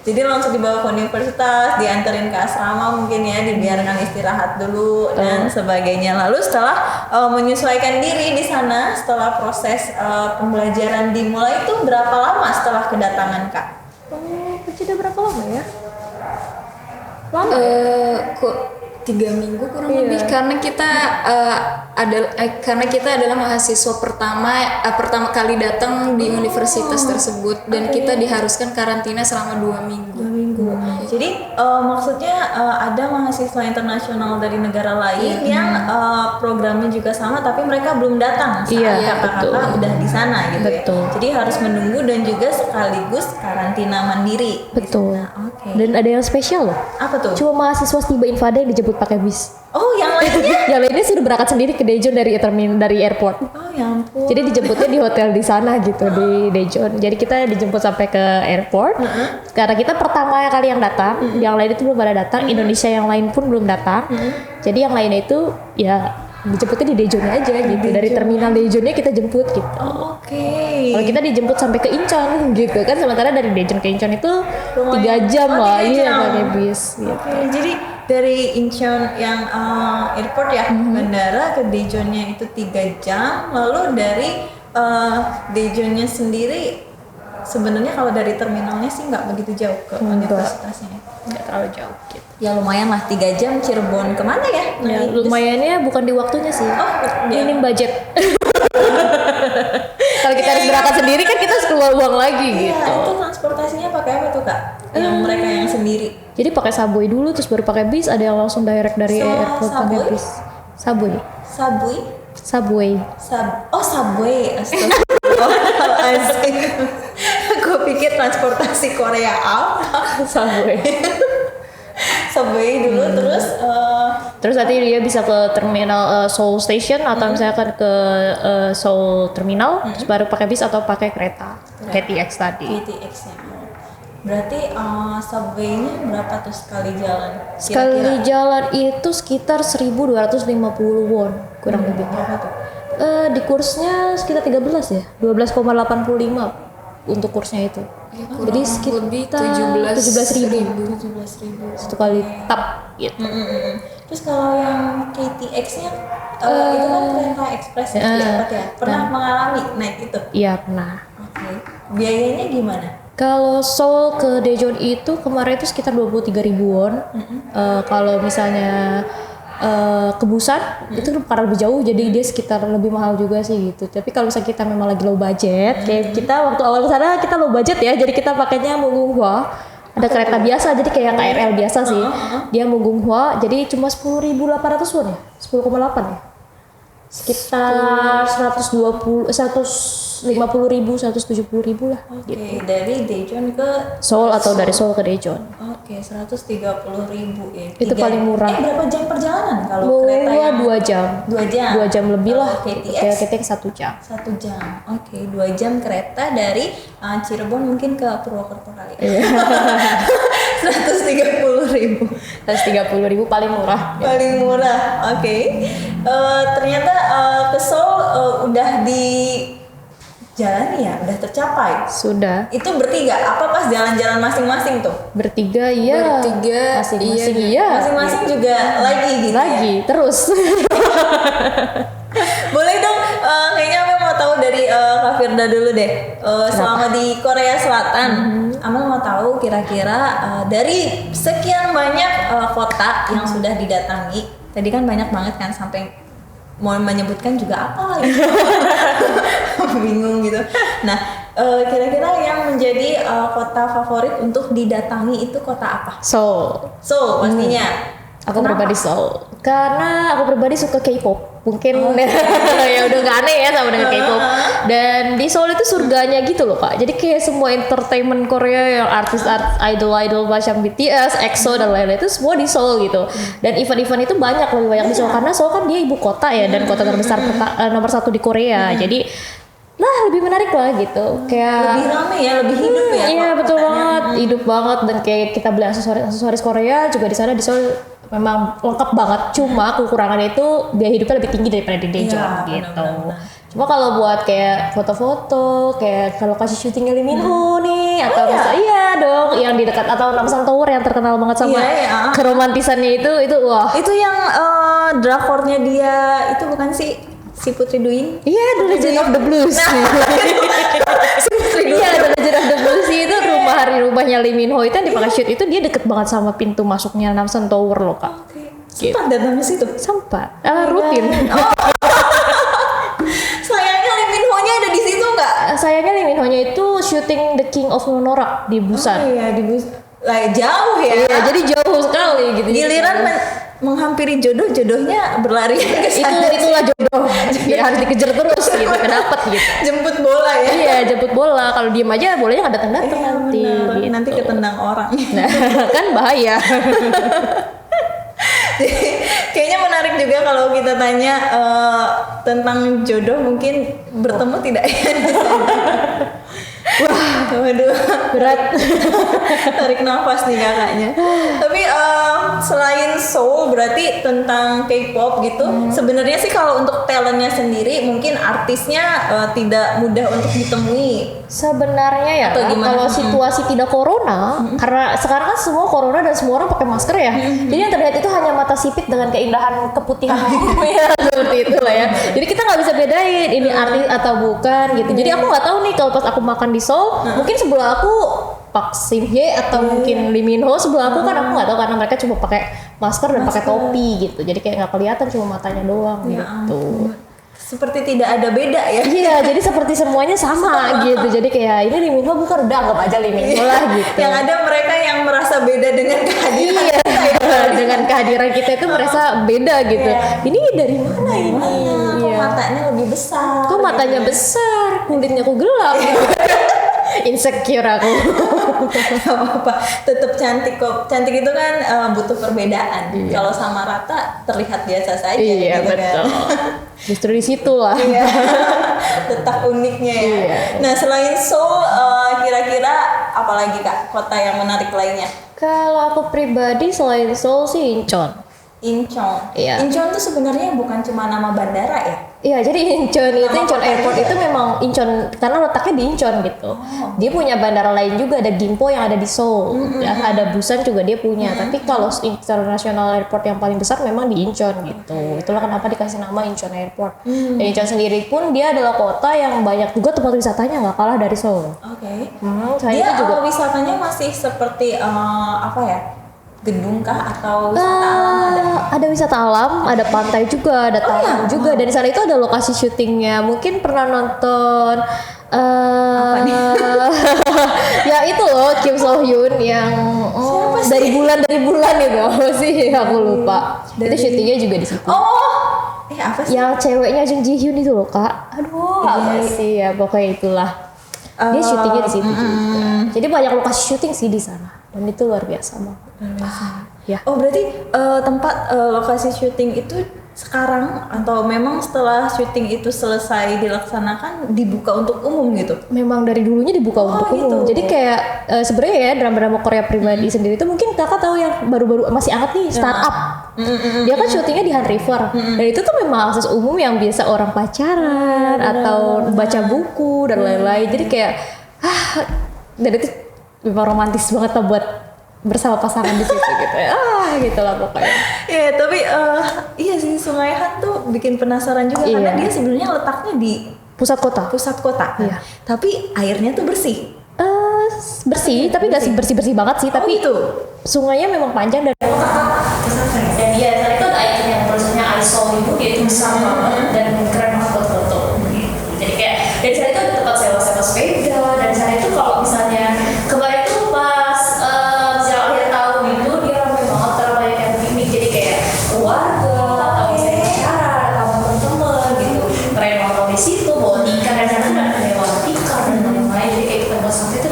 Jadi langsung dibawa ke universitas, dianterin ke asrama mungkin ya, dibiarkan istirahat dulu dan sebagainya. Lalu setelah menyesuaikan diri di sana, setelah proses pembelajaran dimulai, itu berapa lama setelah kedatangan Kak? Sudah berapa lama ya? Kok 3 minggu kurang lebih, karena kita karena kita adalah mahasiswa pertama kali datang di universitas tersebut, dan kita diharuskan karantina selama 2 minggu. Jadi maksudnya ada mahasiswa internasional dari negara lain yang programnya juga sama, tapi mereka belum datang saat kakak-kakak udah di sana gitu ya. Jadi harus menunggu dan juga sekaligus karantina mandiri. Betul. Oke. Dan ada yang spesial loh. Apa tuh? Cuma mahasiswa tiba Infada yang dijemput pakai bis. Oh, yang lainnya? Yang lainnya sudah berangkat sendiri ke Daejeon dari airport. Oh, ya ampun. Jadi dijemputnya di hotel di sana gitu, di Daejeon. Jadi kita dijemput sampai ke airport. Karena kita pertama kali yang datang, yang lain itu belum pada datang. Indonesia yang lain pun belum datang. Jadi yang lainnya itu ya dijemputnya di Daejeon aja gitu. Dari terminal Daejeonnya kita jemput gitu. Oke. Kalau kita dijemput sampai ke Incheon gitu kan, sementara dari Daejeon ke Incheon itu 3 jam lah, pakai bis gitu. Oke, jadi dari Incheon yang airport ya, bandara ke Daejeonnya itu 3 jam. Lalu dari Daejeonnya sendiri sebenarnya kalau dari terminalnya sih nggak begitu jauh ke universitasnya. Nggak terlalu jauh gitu. Ya lumayan lah, 3 jam. Cirebon kemana ya? Ya, lumayannya bukan di waktunya sih. Minim budget. Kalau kita harus berangkat sendiri kan kita harus keluar uang lagi gitu. Itu transportasinya pakai apa tuh Kak? Yang mereka yang sendiri. Jadi pakai subway dulu terus baru pakai bis, ada yang langsung direct dari airport pakai bis. Subway. Subway. Subway. Astagfirullahaladzim. Gue pikir transportasi Korea apa? Subway dulu terus nanti dia bisa ke terminal Seoul Station atau misalkan ke Seoul Terminal, terus baru pakai bis atau pakai kereta KTX tadi. KTX-nya. Berarti subway-nya berapa tuh sekali jalan? Sekali jalan itu sekitar 1.250 won kurang lebih. Berapa tuh? Di kursnya sekitar 13 ya, 12,85 untuk kursnya itu. Jadi sekitar 17.000 satu kali tap gitu. Terus kalau yang KTX-nya itu kan kereta ekspres ya? Pernah mengalami naik itu? Iya pernah. Oke. Biayanya gimana? Kalau Seoul ke Daejeon itu kemarin itu sekitar 23.000 won. Kalau misalnya ke Busan itu karena lebih jauh, jadi dia sekitar lebih mahal juga sih gitu. Tapi kalau misalnya kita memang lagi low budget, kayak kita waktu awal kesana kita low budget ya, jadi kita pakainya Mungunghwa. Ada kereta biasa, jadi kayak KRL biasa sih. Dia Mungunghwa, jadi cuma 10.800 won ya, 10,8 ya. sekitar 150 150.000 170.000 lah. Oke, dari Daejeon ke Seoul atau dari Seoul ke Daejeon. Oke, 130.000 ya. Itu paling murah. Berapa jam perjalanan kalau kereta Gua yang 2 jam. 2 jam. 2 jam lebih lah. KTX KTX 1 jam. 1 jam. Oke, 2 jam kereta dari Cirebon mungkin ke Purwokerto kali. Iya. 130.000. 130.000 paling murah. Paling murah. Oke. Ternyata ke Seoul udah di jalan ya, udah tercapai. Sudah. Itu bertiga, apa pas jalan-jalan masing-masing tuh? Bertiga iya. Bertiga, Masing-masing iya. iya. Masing-masing juga lagi gitu Lagi ya? terus. Boleh dong, kayaknya aku mau tahu dari Kak Firda dulu deh. Selama di Korea Selatan, Amal mau tahu kira-kira dari sekian banyak kota yang sudah didatangi. Tadi kan banyak banget kan, sampai mau menyebutkan juga apa gitu. Bingung gitu. Nah, kira-kira yang menjadi kota favorit untuk didatangi itu kota apa? Seoul. Seoul pastinya. Aku Kenapa? pribadi Seoul. Karena aku pribadi suka K-pop. Mungkin ya udah gak aneh ya sama dengan K-pop. Dan di Seoul itu surganya gitu loh Kak. Jadi kayak semua entertainment Korea yang artis-artis idol-idol macam BTS, EXO dan lain-lain itu semua di Seoul gitu. Dan event-event itu lebih banyak di Seoul karena Seoul kan dia ibu kota ya dan kota terbesar nomor 1 di Korea. Jadi lebih menarik lah gitu. Kayak Lebih rame ya, lebih hidup ya. iya betul kotanya. banget, hidup banget dan kayak kita beli aksesoris Korea juga di sana di Seoul memang lengkap banget. Cuma kekurangannya itu biaya hidupnya lebih tinggi daripada di Daejeon Iya, gitu. benar-benar. Cuma kalau buat kayak foto-foto, kayak kalau kasih syutingnya Lee Min Ho nih atau misalnya iya dong yang di dekat atau Namsan Tower yang terkenal banget sama Iya. keromantisannya itu wah. Itu yang drakornya dia itu bukan sih si Putri Duin? Iya, The Legend of the Blues. Iya, The Legend of the Blues itu rumahnya Lee Min Ho itu yang dipakai shoot itu dia deket banget sama pintu masuknya Namsan Tower loh Kak. Sempat datang ke situ. Sempat, rutin. Sayangnya Lee Min Ho-nya ada di situ nggak? Sayangnya Lee Min Ho-nya itu syuting The King of Nonorak di Busan. Oh iya, di lah jauh ya. Iya, jadi jauh sekali gitu. Giliran menghampiri jodohnya berlari ke sana. Itulah jodoh. Ya, harus dikejar terus gitu, kedapet gitu. Jemput bola ya. Iya, jemput bola. Kalau diem aja bolanya nggak datang-datang Iya, nanti. benar. Gitu. Nanti ketendang orang. Nah, kan bahaya. Jadi, kayaknya menarik juga kalau kita tanya tentang jodoh, mungkin bertemu tidak ya? Wah, waduh, Berat. tarik nafas nih kakaknya. Tapi selain Seoul, berarti tentang K-pop gitu. Sebenarnya sih kalau untuk talentnya sendiri, mungkin artisnya tidak mudah untuk ditemui. Sebenarnya ya, Atau gimana? kalau situasi tidak corona, karena sekarang kan semua corona dan semua orang pakai masker ya. Jadi yang terlihat itu hanya mata sipit dengan keindahan keputihan ya, seperti itulah ya. Jadi kita nggak bisa bedain ini artis atau bukan gitu. Jadi aku nggak tahu nih kalau pas aku makan di Seoul, mungkin sebelah aku Park Shin Hye atau mungkin Lee Min Ho sebelah aku kan aku nggak tahu karena mereka cuma pakai masker dan pakai topi gitu. Jadi kayak nggak kelihatan cuma matanya doang Ya gitu. ampun. Seperti tidak ada beda ya. Iya, jadi seperti semuanya sama gitu. Jadi kayak ini Lee Min Ho bukan udah anggap aja Lee Min Ho lah gitu. Yang ada mereka yang merasa beda dengan kehadiran Iya, kita ya. dengan kehadiran kita itu merasa beda gitu. Iya. Ini dari mana ini? Kok Iya. matanya lebih besar? Kok matanya besar, kulitnya kok gelap. Insecure aku. Gak apa-apa, tetap cantik kok. Cantik itu kan butuh perbedaan. Iya. Kalau sama rata terlihat biasa saja. Iya, gitu betul. Kan? Justru di situ lah. Iya. Letak uniknya ya. Iya. Nah selain Seoul, kira-kira apalagi kak kota yang menarik lainnya? Kalau aku pribadi selain Seoul sih Incheon. Incheon. Iya. Incheon itu sebenarnya bukan cuma nama bandara ya? Iya, jadi Incheon itu Nama Incheon kota Airport juga. itu memang Incheon karena letaknya di Incheon gitu. Dia punya bandara lain juga, ada Gimpo yang ada di Seoul. Ya, ada Busan juga dia punya. Tapi kalau international airport yang paling besar memang di Incheon gitu. Itulah kenapa dikasih nama Incheon Airport. Dan Incheon sendiri pun dia adalah kota yang banyak juga tempat wisatanya nggak kalah dari Seoul. Oke. Saya Dia itu juga wisatanya masih seperti apa ya? Gedung kah atau wisata alam ada? Ada wisata alam, ada pantai juga, ada taman juga. Dan di sana itu ada lokasi syutingnya. Mungkin pernah nonton ya itu loh Kim So Hyun yang Siapa sih? dari bulan itu sih aku lupa. Itu syutingnya juga di situ. Oh, Apa sih? Yang ceweknya Jung Ji Hyun itu loh kak. Aduh apa sih ya pokoknya itulah. Dia syutingnya di situ juga. Jadi banyak lokasi syuting sih di sana dan itu luar biasa banget. Ya. Oh berarti tempat lokasi syuting itu sekarang atau memang setelah syuting itu selesai dilaksanakan dibuka untuk umum gitu? Memang dari dulunya dibuka untuk umum. Gitu. Jadi kayak sebenarnya ya drama-drama Korea pribadi sendiri itu mungkin kakak tahu yang baru-baru masih hangat nih Startup. Dia kan syutingnya di Han River dan itu tuh memang akses umum yang biasa orang pacaran atau baca buku dan lain-lain. Jadi kayak dan itu memang romantis banget lah buat bersama pasangan di situ gitu ya. Gitu lah pokoknya. Ya tapi iya sih Sungai Han tuh bikin penasaran juga karena dia sebenarnya letaknya di Pusat kota. pusat kota. Iya. Tapi airnya tuh bersih. Bersih, tapi nggak bersih-bersih banget sih. Tapi gitu. sungainya memang panjang dan dan dia tadi itu ada icon yang tulisannya I saw you, dia itu besar banget dan keren banget buat foto gitu. Jadi kayak dari sana itu ada tempat sewa sepeda dan di sana itu kalau misalnya kemarin tuh pas akhir tahun itu dia ramai banget karena banyak yang piknik jadi kayak keluarga atau misalnya pacaran atau teman-teman gitu keren nongkrong di situ bawa tikar dan sana ada lewat tikar dan lain-lain jadi kayak kita buat sampai itu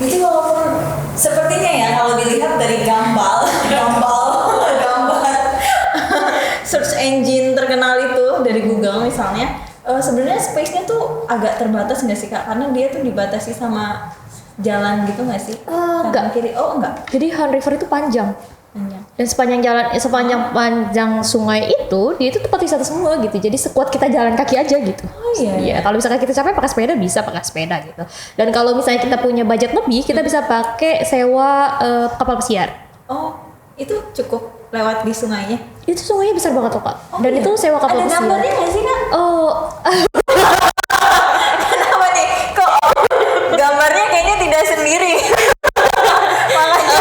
Jadi walaupun sepertinya ya kalau dilihat dari gambar search engine terkenal itu dari Google misalnya, sebenarnya space-nya tuh agak terbatas nggak sih kak? Karena dia tuh dibatasi sama jalan gitu nggak sih? Enggak. Kanan kiri, enggak. Jadi Han River itu panjang. Panjang. Dan sepanjang panjang sungai itu dia itu tempat wisata semua gitu. Jadi sekuat kita jalan kaki aja gitu. Oh iya. Iya, kalau misalkan kita capek pakai sepeda bisa pakai sepeda gitu. Dan kalau misalnya kita punya budget lebih, kita bisa pakai sewa kapal pesiar. Oh, itu cukup lewat di sungainya. Itu sungainya besar banget loh kak. Dan iya. itu sewa kapal Ada pesiar. gambarnya nggak sih kak? Oh, Kenapa nih? Kok gambarnya kayaknya tidak sendiri? Makanya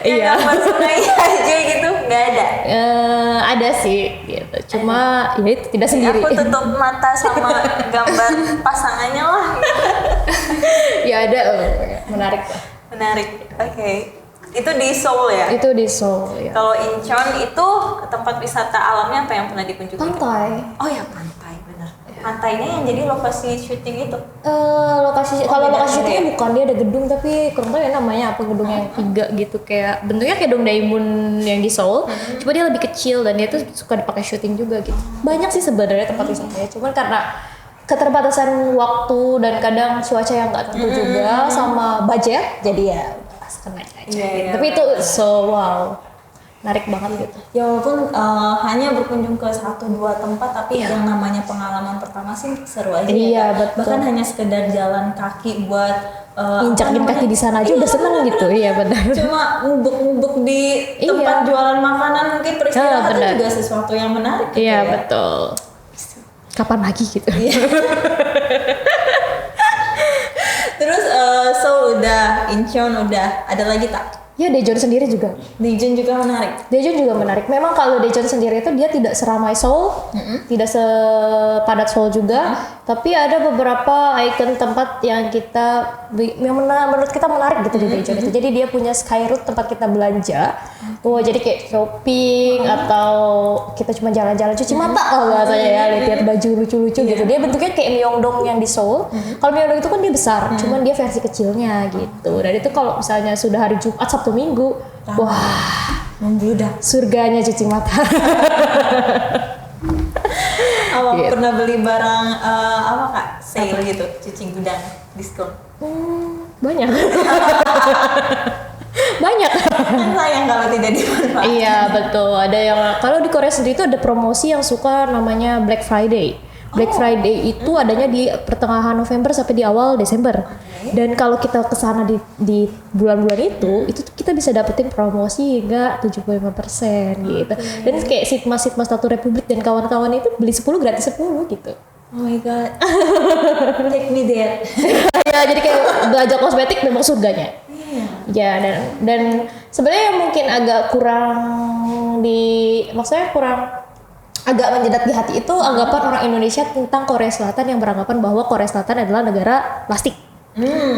iya. gambar sungainya aja gitu nggak ada. Ada sih gitu. Cuma ya itu tidak sendiri. Aku tutup mata sama gambar pasangannya lah. Ya ada menarik lah. Menarik. Oke. Itu di Seoul ya? Itu di Seoul ya. Kalau Incheon itu tempat wisata alamnya apa yang pernah dikunjungi? Pantai. Oh ya pantai, benar. Pantainya yang jadi lokasi syuting itu. Lokasi beda, kalau lokasi beda syutingnya bukan dia ada gedung tapi kurang tahu ya namanya apa gedung yang 3 gitu kayak bentuknya kayak Dongdaemun yang di Seoul cuma dia lebih kecil dan dia tuh suka dipakai syuting juga gitu banyak sih sebenarnya tempat wisatanya cuman karena keterbatasan waktu dan kadang cuaca yang nggak tentu juga sama budget jadi ya kena aja Iya. tapi itu wow menarik banget gitu. Ya walaupun hanya berkunjung ke 1-2 tempat tapi yang namanya pengalaman pertama sih seru aja Iya, ya. Kak. betul. Bahkan hanya sekedar jalan kaki buat Injakin kaki di sana aja udah seneng gitu. Iya benar. Cuma ngubuk-ngubuk di tempat Iya. jualan makanan mungkin peristirahatan benar. juga sesuatu yang menarik gitu Iya ya. betul. Kapan lagi gitu? Terus Seoul udah, Incheon udah, ada lagi tak? Ya Daejeon sendiri juga. Daejeon juga menarik. Daejeon juga menarik. Memang kalau Daejeon sendiri itu dia tidak seramai Seoul, tidak sepadat Seoul juga, tapi ada beberapa ikon tempat yang menurut kita menarik gitu di Daejeon itu. Jadi dia punya sky route tempat kita belanja. Jadi kayak shopping atau kita cuma jalan-jalan cuci mata lah bahasanya ya, lihat baju lucu-lucu gitu. Dia bentuknya kayak Myeongdong yang di Seoul. Kalau Myeongdong itu kan dia besar, cuman dia versi kecilnya gitu. Dan itu kalau misalnya sudah hari Jumat, Sabtu, Minggu, wah, Membludak. surganya cuci mata. Awak Gitu. pernah beli barang apa kak? Sale gitu, cuci gudang, diskon. Banyak. Banyak. Kan sayang kalau tidak dimanfaatkan. Iya betul. Ada yang kalau di Korea sendiri itu ada promosi yang suka namanya Black Friday. Black Friday itu adanya di pertengahan November sampai di awal Desember. Dan kalau kita kesana di bulan-bulan itu kita bisa dapetin promosi hingga 75% gitu. Dan kayak Sitmas Tattoo Republic dan kawan-kawan itu beli 10 gratis 10 gitu. Oh my god. Take me there. Ya jadi kayak belanja kosmetik memang surganya. Ya dan sebenarnya yang mungkin agak kurang maksudnya kurang agak menjedat di hati itu anggapan orang Indonesia tentang Korea Selatan yang beranggapan bahwa Korea Selatan adalah negara plastik.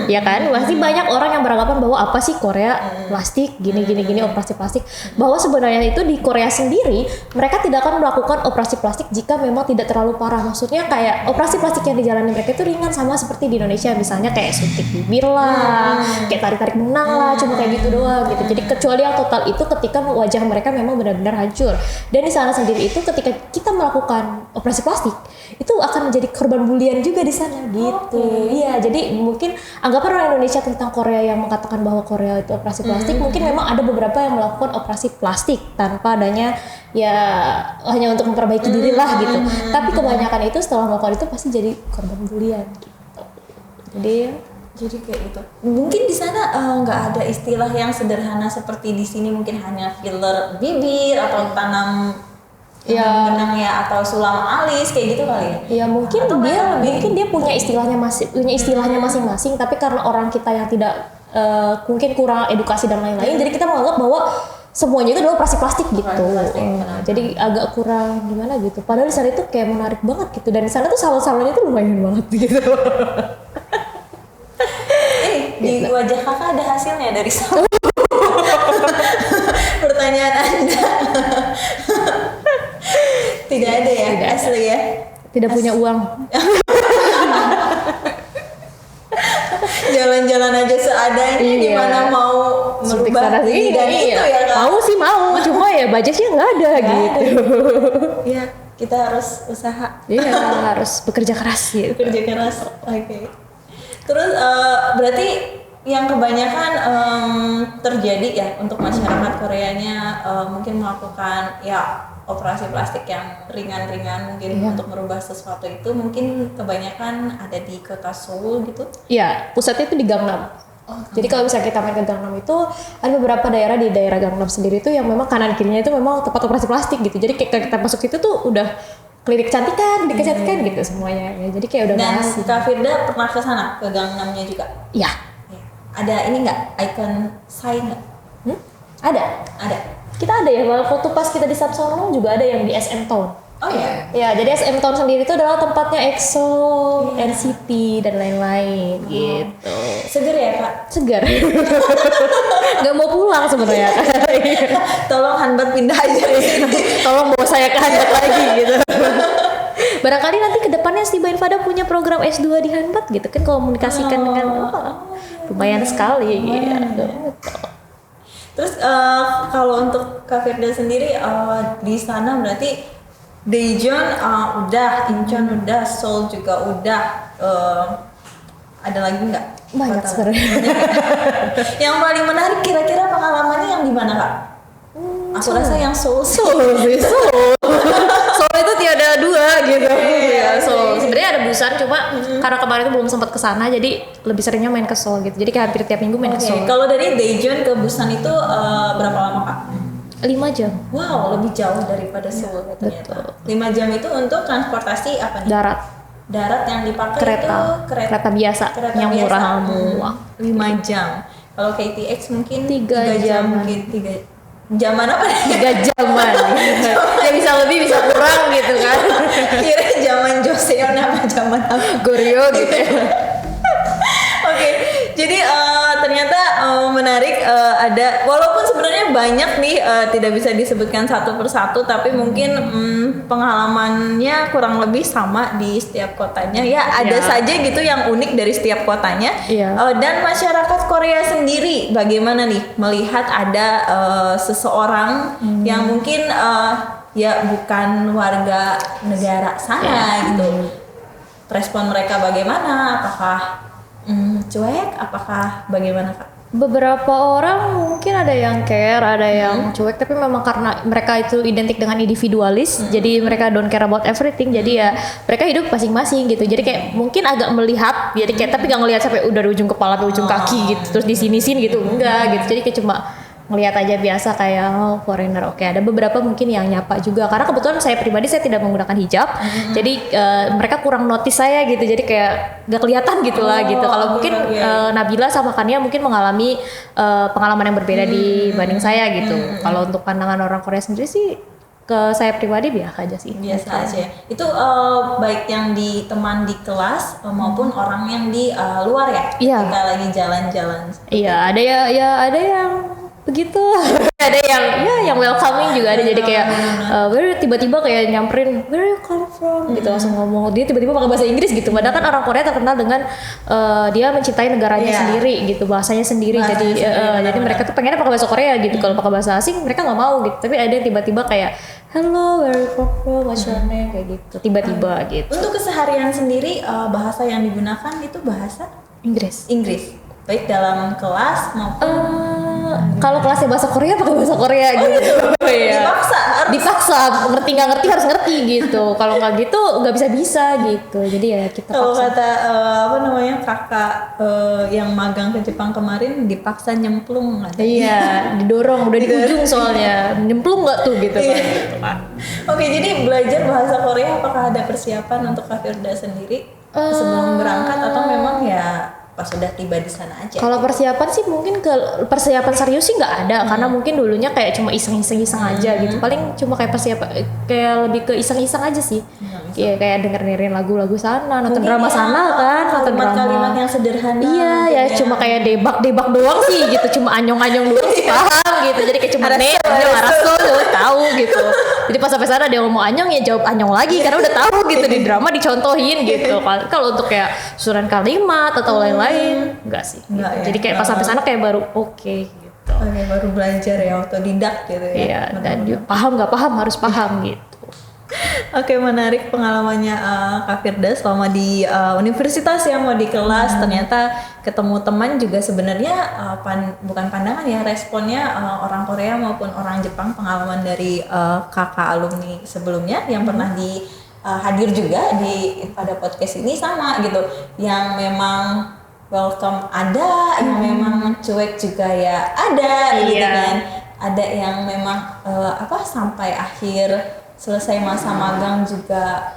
Ya kan, masih banyak orang yang beranggapan bahwa apa sih Korea plastik gini operasi plastik, bahwa sebenarnya itu di Korea sendiri mereka tidak akan melakukan operasi plastik jika memang tidak terlalu parah. Maksudnya kayak operasi plastik yang dijalani mereka itu ringan, sama seperti di Indonesia misalnya kayak suntik bibir lah, kayak tarik benang lah, cuma kayak gitu doang gitu. Jadi kecuali yang total itu ketika wajah mereka memang benar-benar hancur. Dan di sana sendiri itu ketika kita melakukan operasi plastik itu akan menjadi korban bulian juga di sana gitu. Iya, jadi mungkin anggapan orang Indonesia tentang Korea yang mengatakan bahwa Korea itu operasi plastik, mungkin memang ada beberapa yang melakukan operasi plastik tanpa adanya ya hanya untuk memperbaiki diri lah gitu. Tapi kebanyakan itu setelah melakukan itu pasti jadi korban bulian gitu. Jadi kayak gitu. Mungkin di sana nggak ada istilah yang sederhana seperti di sini, mungkin hanya filler bibir atau tanam benang ya, atau sulam alis kayak gitu kali ya. Ya mungkin dia punya istilahnya masing-masing, tapi karena orang kita yang tidak mungkin kurang edukasi dan lain-lain, jadi kita menganggap bahwa semuanya itu adalah operasi plastik gitu. Jadi agak kurang gimana gitu. Padahal di sana itu kayak menarik banget gitu, dan di sana tuh salon-salonnya tuh lumayan banget gitu. Di wajah kakak ada hasilnya dari salon. Pertanyaan Anda. Tidak ada ya, Tidak ada. asli ya. Tidak punya uang. Jalan-jalan aja seadanya, gimana mau Suntik merubah sana ini sini, dan itu ya Kak. Mau sih mau, cuma ya budgetnya nggak ada gitu. Iya, kita harus usaha, Iya, harus bekerja keras gitu. kerja keras. Oke. Terus berarti yang kebanyakan terjadi ya untuk masyarakat Koreanya mungkin melakukan ya operasi plastik yang ringan-ringan mungkin untuk merubah sesuatu itu, mungkin kebanyakan ada di kota Seoul gitu. Iya, pusatnya itu di Gangnam. Jadi kalau misalnya kita main ke Gangnam itu ada beberapa daerah di daerah Gangnam sendiri itu yang memang kanan kirinya itu memang tempat operasi plastik gitu. Jadi kayak kita masuk situ tuh udah klinik kecantikan gitu semuanya. Ya, jadi kayak udah Dan asik. Kak Firda pernah ke sana, ke Gangnamnya juga? Iya. Ya. Ada ini nggak, icon sign nggak? Ada. Ada. Kita ada ya, kalau foto pas kita di Samsonong juga ada yang di SM Town. Oh ya. Ya, jadi SM Town sendiri itu adalah tempatnya EXO, NCT dan lain-lain gitu. Seger ya Kak? Segar. Gak mau pulang sebenarnya. Tolong Hanbat pindah aja di sini. Tolong bawa saya ke Hanbat lagi gitu. Barangkali nanti ke depannya Stiba Infada punya program S2 di Hanbat gitu kan, komunikasikan dengan lumayan sekali gitu. Terus kalau untuk Kak Firda sendiri di sana berarti Daejeon udah, Incheon udah, Seoul juga udah, ada lagi nggak? Banyak Kota? sebenarnya. Yang paling menarik kira-kira pengalamannya yang di mana Kak? Aku rasa yang Seoul sih. Seoul itu tiada dua gitu. Iya, Seoul. Sebenarnya ada Busan, cuma karena kemarin itu belum sempat ke sana, jadi lebih seringnya main ke Seoul gitu. Jadi kayak hampir tiap minggu main ke Oke, Seoul. kalau dari Daejeon ke Busan itu berapa lama Kak? 5 jam Wow, lebih jauh daripada Seoul ternyata. 5 jam itu untuk transportasi apa nih? darat, Darat yang dipakai kereta itu kereta biasa kereta yang biasa. murah murah. 5 jam. Kalau KTX mungkin 3 jam, jaman. mungkin 3 jaman apa nih? 3 jaman. Ya bisa lebih bisa kurang gitu kan. Kira zaman Joseon apa zaman apa? Goryeo gitu ya. Oke, jadi ternyata menarik, ada walaupun sebenarnya banyak nih tidak bisa disebutkan satu persatu, tapi mungkin pengalamannya kurang lebih sama di setiap kotanya ya. Ada saja gitu yang unik dari setiap kotanya. Iya. Dan masyarakat Korea sendiri bagaimana nih melihat ada seseorang yang mungkin ya bukan warga negara sana gitu. Respon mereka bagaimana? Apakah cuek? Apakah bagaimana Kak? Beberapa orang mungkin ada yang care, ada yang cuek, tapi memang karena mereka itu identik dengan individualis, jadi mereka don't care about everything, jadi ya mereka hidup masing-masing gitu. Jadi kayak mungkin agak melihat, jadi kayak tapi gak ngelihat sampai udah dari ujung kepala sampai ujung kaki gitu, terus di sini gitu, enggak gitu. Jadi kayak cuma ngelihat aja biasa kayak foreigner. Oke, ada beberapa mungkin yang nyapa juga karena kebetulan saya pribadi saya tidak menggunakan hijab, jadi mereka kurang notice saya gitu, jadi kayak gak kelihatan gitu lah gitu. Kalau mungkin Nabila sama Kania mungkin mengalami pengalaman yang berbeda dibanding saya gitu. Kalau untuk pandangan orang Korea sendiri sih ke saya pribadi biasa aja sih. Biasa aja ya. Itu baik yang di teman di kelas maupun orang yang di luar ya. Iya. Ketika lagi jalan-jalan. Iya, ada ya ada yang begitu. Ada yang welcoming juga ada, jadi kayak tiba-tiba kayak nyamperin where you come from gitu, langsung ngomong, dia tiba-tiba pakai bahasa Inggris gitu, padahal kan orang Korea terkenal dengan dia mencintai negaranya sendiri gitu, bahasanya sendiri. Jadi mereka tuh pengennya pakai bahasa Korea gitu. Kalau pakai bahasa asing mereka nggak mau gitu, tapi ada yang tiba-tiba kayak hello, where you come from, what's your name, kayak gitu tiba-tiba gitu. Untuk keseharian sendiri bahasa yang digunakan itu bahasa Inggris. Baik dalam kelas maupun Kalau kelasnya bahasa Korea pakai bahasa Korea gitu. Iya. Dipaksa, ngerti nggak ngerti harus ngerti gitu. Kalau nggak gitu nggak bisa gitu. Jadi ya kita kalau paksa. kata kakak yang magang ke Jepang kemarin dipaksa nyemplung. Iya, didorong, udah di ujung soalnya. Nyemplung nggak tuh gitu kan. Oke, jadi belajar bahasa Korea apakah ada persiapan untuk Kak Firda sendiri sebelum berangkat atau memang ya pas sudah tiba di sana aja? Kalau persiapan sih mungkin persiapan serius sih nggak ada, karena mungkin dulunya kayak cuma iseng-iseng aja gitu. Paling cuma kayak persiapan kayak lebih ke iseng-iseng aja sih. Kayak dengerin lagu-lagu sana, nonton drama sana kan, nonton drama. Kalimat yang sederhana. Iya, ya cuma kayak debak doang sih gitu, cuma anyong-anyong doang sih paham gitu. Jadi kayak cuma araso tahu gitu. Jadi pas sampai sana dia ngomong anyong ya jawab anyong lagi karena udah tahu gitu, di drama dicontohin gitu. Kalau untuk kayak susunan kalimat atau lain-lain enggak sih. Gitu. Ya, jadi kayak pas sampai sana kayak baru oke gitu. Oke, baru belajar ya, otodidak gitu ya. Iya, dan paham nggak paham harus paham gitu. Oke, menarik pengalamannya Kak Firda selama di universitas ya, mau di kelas ternyata ketemu teman juga sebenarnya bukan pandangan ya, responnya orang Korea maupun orang Jepang, pengalaman dari kakak alumni sebelumnya yang pernah di hadir juga di pada podcast ini sama gitu, yang memang welcome ada, yang memang cuek juga ya ada gitu kan, ada yang memang sampai akhir selesai masa magang juga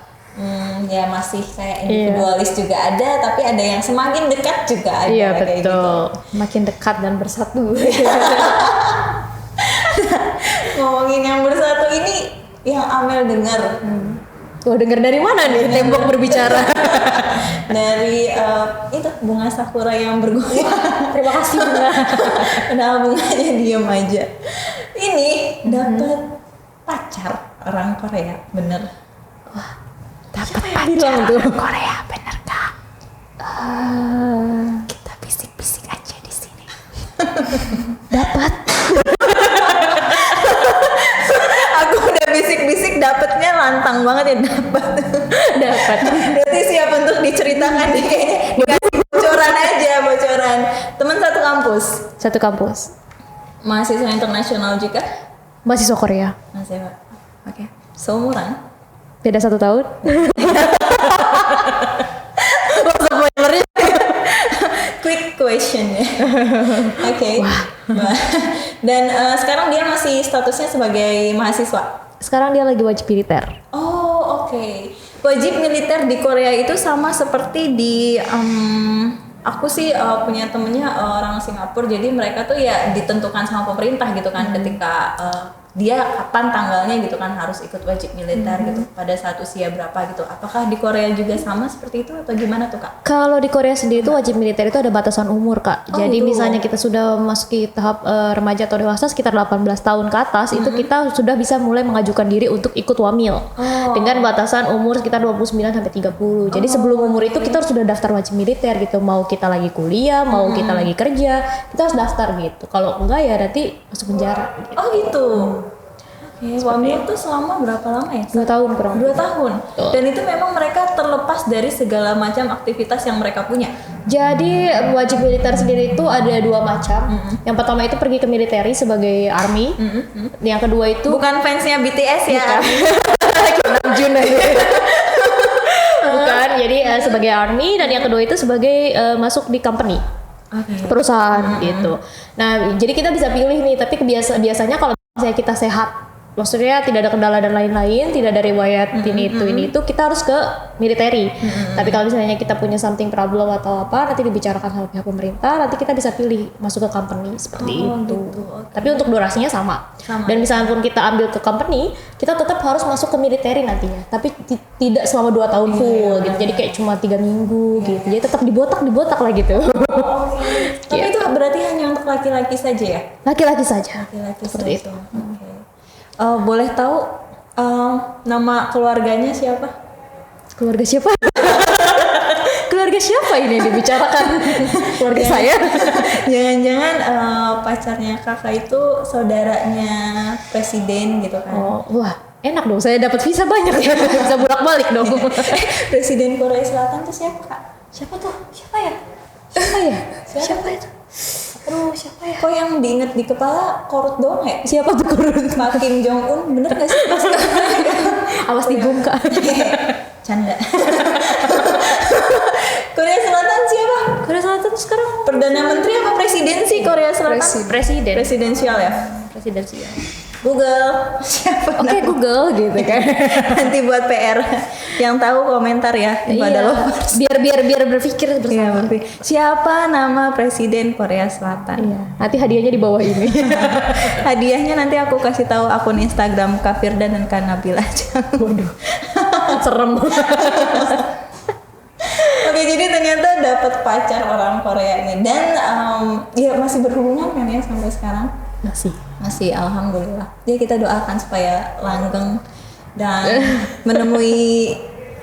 ya masih kayak individualis juga ada, tapi ada yang semakin dekat juga ada. Iya kayak betul, gitu. makin dekat dan bersatu. Ngomongin yang bersatu ini, yang Amel dengar. Wah, dengar dari mana nih tembok berbicara? Dari itu bunga sakura yang bergoyang. Terima kasih bunga. Kenapa bunganya diem aja? Ini dapat pacar orang Korea, bener? Wah, dapat pacar tuh Korea, bener Kak? Kita bisik-bisik aja di sini. Dapat. Aku udah bisik-bisik, dapetnya lantang banget ya, dapat. Berarti siap untuk diceritakan nih kayaknya. Dikasih bocoran. Teman satu kampus. Satu kampus. Mahasiswa internasional juga. Mahasiswa Korea. Mahasiswa. Oke. Seumuran. Beda 1 tahun. Quick question ya. Oke. Dan sekarang dia masih statusnya sebagai mahasiswa. Sekarang dia lagi wajib militer. Oh, oke. Wajib militer di Korea itu sama seperti di aku sih punya temennya orang Singapura, jadi mereka tuh ya ditentukan sama pemerintah gitu kan, ketika dia kapan tanggalnya gitu kan harus ikut wajib militer gitu pada saat usia berapa gitu. Apakah di Korea juga sama seperti itu atau gimana tuh Kak? Kalau di Korea sendiri itu wajib militer itu ada batasan umur Kak. Jadi gitu. misalnya kita sudah memasuki tahap remaja atau dewasa sekitar 18 tahun ke atas, itu kita sudah bisa mulai mengajukan diri untuk ikut wamil. Dengan batasan umur sekitar 29 sampai 30. Jadi sebelum umur itu kita harus sudah daftar wajib militer gitu. Mau kita lagi kuliah, mau kita lagi kerja, kita harus daftar gitu. Kalau enggak ya nanti masuk penjara gitu. Oh gitu. Oke, wamil tuh selama berapa lama ya? 2 tahun kurang. 2 tahun. Dan itu memang mereka terlepas dari segala macam aktivitas yang mereka punya. Jadi wajib militer sendiri itu ada 2 macam. Yang pertama itu pergi ke militeri sebagai army. Yang kedua itu Bukan fansnya BTS ya. Jun bukan. Jadi sebagai army, dan yang kedua itu sebagai masuk di company. Perusahaan gitu. Nah, jadi kita bisa pilih nih, tapi biasanya kalau misalnya kita sehat maksudnya tidak ada kendala dan lain-lain, tidak ada riwayat ini itu, kita harus ke military. Tapi kalau misalnya kita punya something problem atau apa, nanti dibicarakan sama pihak pemerintah, nanti kita bisa pilih masuk ke company seperti itu. Gitu, oke. Tapi untuk durasinya sama. Dan misalnya pun kita ambil ke company, kita tetap harus masuk ke military nantinya. Tapi tidak selama 2 tahun full gitu. Jadi kayak cuma 3 minggu gitu. Jadi tetap dibotak lah gitu. Tapi itu berarti hanya untuk laki-laki saja ya? Laki-laki saja. Laki-laki Seperti saja. Boleh tahu nama keluarganya siapa? Keluarga siapa? Keluarga siapa ini dibicarakan? Keluarga saya. Jangan-jangan pacarnya kakak itu saudaranya presiden gitu kan? Oh, wah, enak dong. Saya dapat visa banyak ya. Bisa bolak-balik dong. Presiden Korea Selatan tuh siapa kak? Siapa tuh? Siapa ya? Siapa itu? Aduh, siapa ya? Kok yang diinget di kepala Korut doang ya? Siapa tuh Korut? Pak Kim Jong Un, bener gak sih? Awas dibungka. Canda. Korea Selatan siapa? Korea Selatan tuh sekarang Perdana Menteri apa presidensi Korea Selatan? presiden. Presidensial ya? Presidensial. Google siapa? Oke, Google gitu kan. Nanti buat PR yang tahu komentar ya pada lo. Biar berpikir bersama. Iya, siapa nama presiden Korea Selatan? Iya. Nanti hadiahnya di bawah ini. Hadiahnya nanti aku kasih tahu akun Instagram Kak Firdan dan Kak Nabila aja. Waduh. Serem. Oke, jadi ternyata dapat pacar orang Korea ini dan ya masih berhubungan kan ya sampai sekarang? Masih, alhamdulillah. Ya kita doakan supaya langgeng dan menemui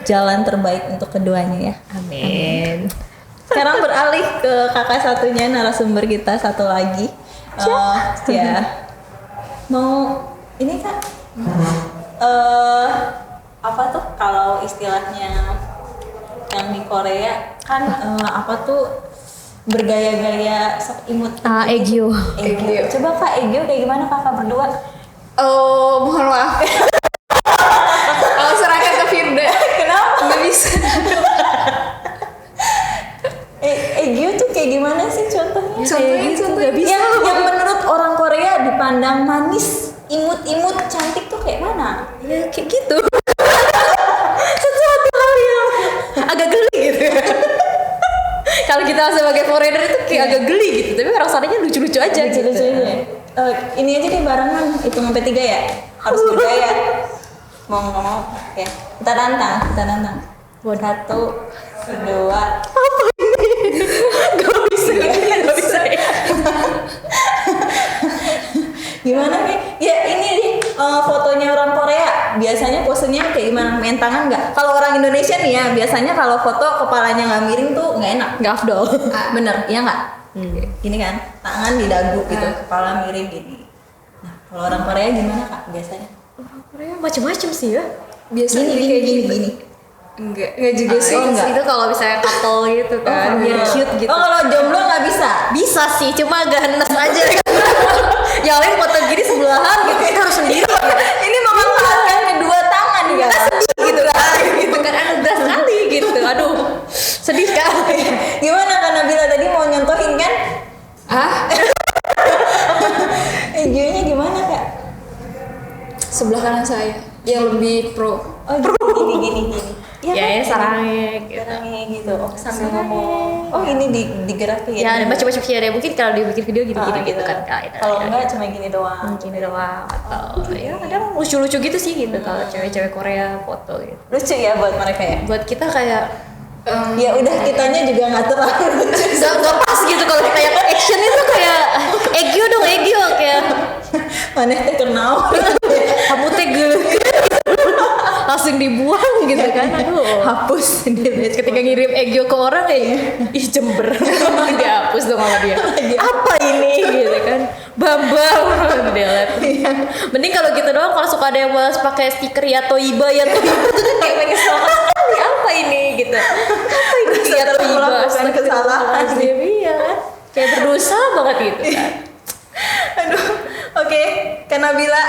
jalan terbaik untuk keduanya ya. Amin. Sekarang beralih ke kakak satunya, narasumber kita satu lagi. Ya, mau ini kak? Apa tuh kalau istilahnya yang di Korea kan apa tuh bergaya-gaya sok imut. Egyo. Coba kak Egyo kayak gimana kakak berdua? Oh, mohon maaf. Aku serahkan ke Firda. Kenapa? Nggak bisa. Egyo tuh kayak gimana sih contohnya? Contohnya. Yang menurut orang Korea dipandang manis, imut-imut, cantik tuh kayak mana? Ya kayak gitu. Sesuatu hal yang agak geli gitu. Kalau kita sebagai foreigner itu kayak agak geli gitu, tapi orang sananya lucu-lucu aja gitu. Lucu-lucu aja. Ini aja kayak barengan, hitung sampai 3 ya. Harus bergaya. Mau ya. Kita tantang. 1, 2. Apa ini? Gak bisa. Gimana nih? Ya ini nih fotonya orang Korea. Biasanya posenya kayak gimana? Main tangan nggak? Kalau orang Indonesia nih ya, biasanya kalau foto kepalanya nggak miring tuh nggak enak. Nggak afdol. Bener, iya nggak? Gini kan, tangan di dagu gitu, kepala miring gini. Nah, kalau orang Korea gimana kak biasanya? Orang Korea macam-macam sih ya. Biasanya Gini. Enggak juga sih. Oh, enggak. Itu kalau misalnya couple gitu kan, biar cute gitu. Oh, kalau jomblo nggak bisa? Bisa sih, cuma agak enak aja. Yang lain foto gini sebelahan gitu, kita harus sendiri. Ini memanfaatkan kedua tangan ya. Gitu kan, gitu kan anugerah sekali gitu. Aduh, sedih sekali. Gimana Kak Nabila tadi mau nyontohin kan? Egyonya gimana kak? Sebelah kanan saya yang lebih pro. Oh gini. Ya, sarangnya gitu. Sarangnya gitu. Oh, sambil ngomong. Oh ini digerakin. Ya, ada macam-macam sih ada. Mungkin kalau dia bikin video gini-gini gitu kan. Kalau enggak cuma gini doang. Gini doang atau ya kadang lucu-lucu gitu sih gitu kalau cewek-cewek Korea foto gitu. Lucu ya buat mereka ya. Buat kita kayak Ya udah kitanya juga nggak terlalu lucu. nggak pas gitu kalau kita yang action itu kayak Egyo dong kayak Mana teh kenal. kamu teh langsung dibuang gitu kan. Aduh, Hapus sendiri. ketika ngirim Egyo ke orang kayak ih Jember dihapus dong sama dia. Apa ini gitu kan. Bambang delete. Mending kalau gitu doang, kalau suka ada yang balas pakai stiker ya Toiba itu kan kayak pengen sekali apa ini gitu. Apa ini ya Toiba Melakukan kesalahan. Iya kan. Kayak berdosa banget gitu kan. Aduh. Oke, Kak Nabila.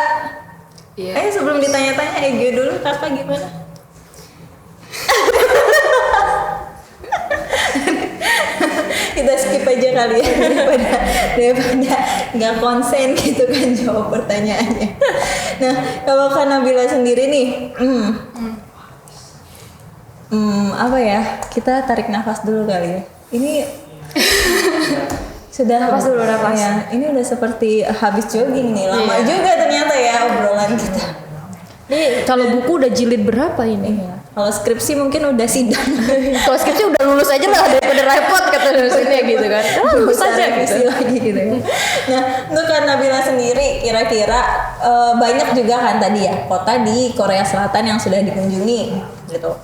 Iya. Sebelum ditanya-tanya Egyo dulu, kakak gimana? Kita skip aja kali ya daripada daripada nggak konsen gitu kan jawab pertanyaannya. Nah kalau Kak Nabila sendiri nih, apa ya? Kita tarik nafas dulu kali ya. Ini sudah Nafas dulu, nafas. Ya, ini udah seperti habis jogging nih. Lama Iya. juga ternyata ya obrolan kita. Ini kalau buku udah jilid berapa ini? Iya. Kalau skripsi mungkin udah sidang. Kalau skripsi udah lulus aja lah daripada repot kata dosennya gitu kan. Lulus Bisa aja revisi gitu. lagi gitu ya. Nah, untuk Kak Nabila sendiri kira-kira banyak juga kan tadi ya kota di Korea Selatan yang sudah dikunjungi gitu.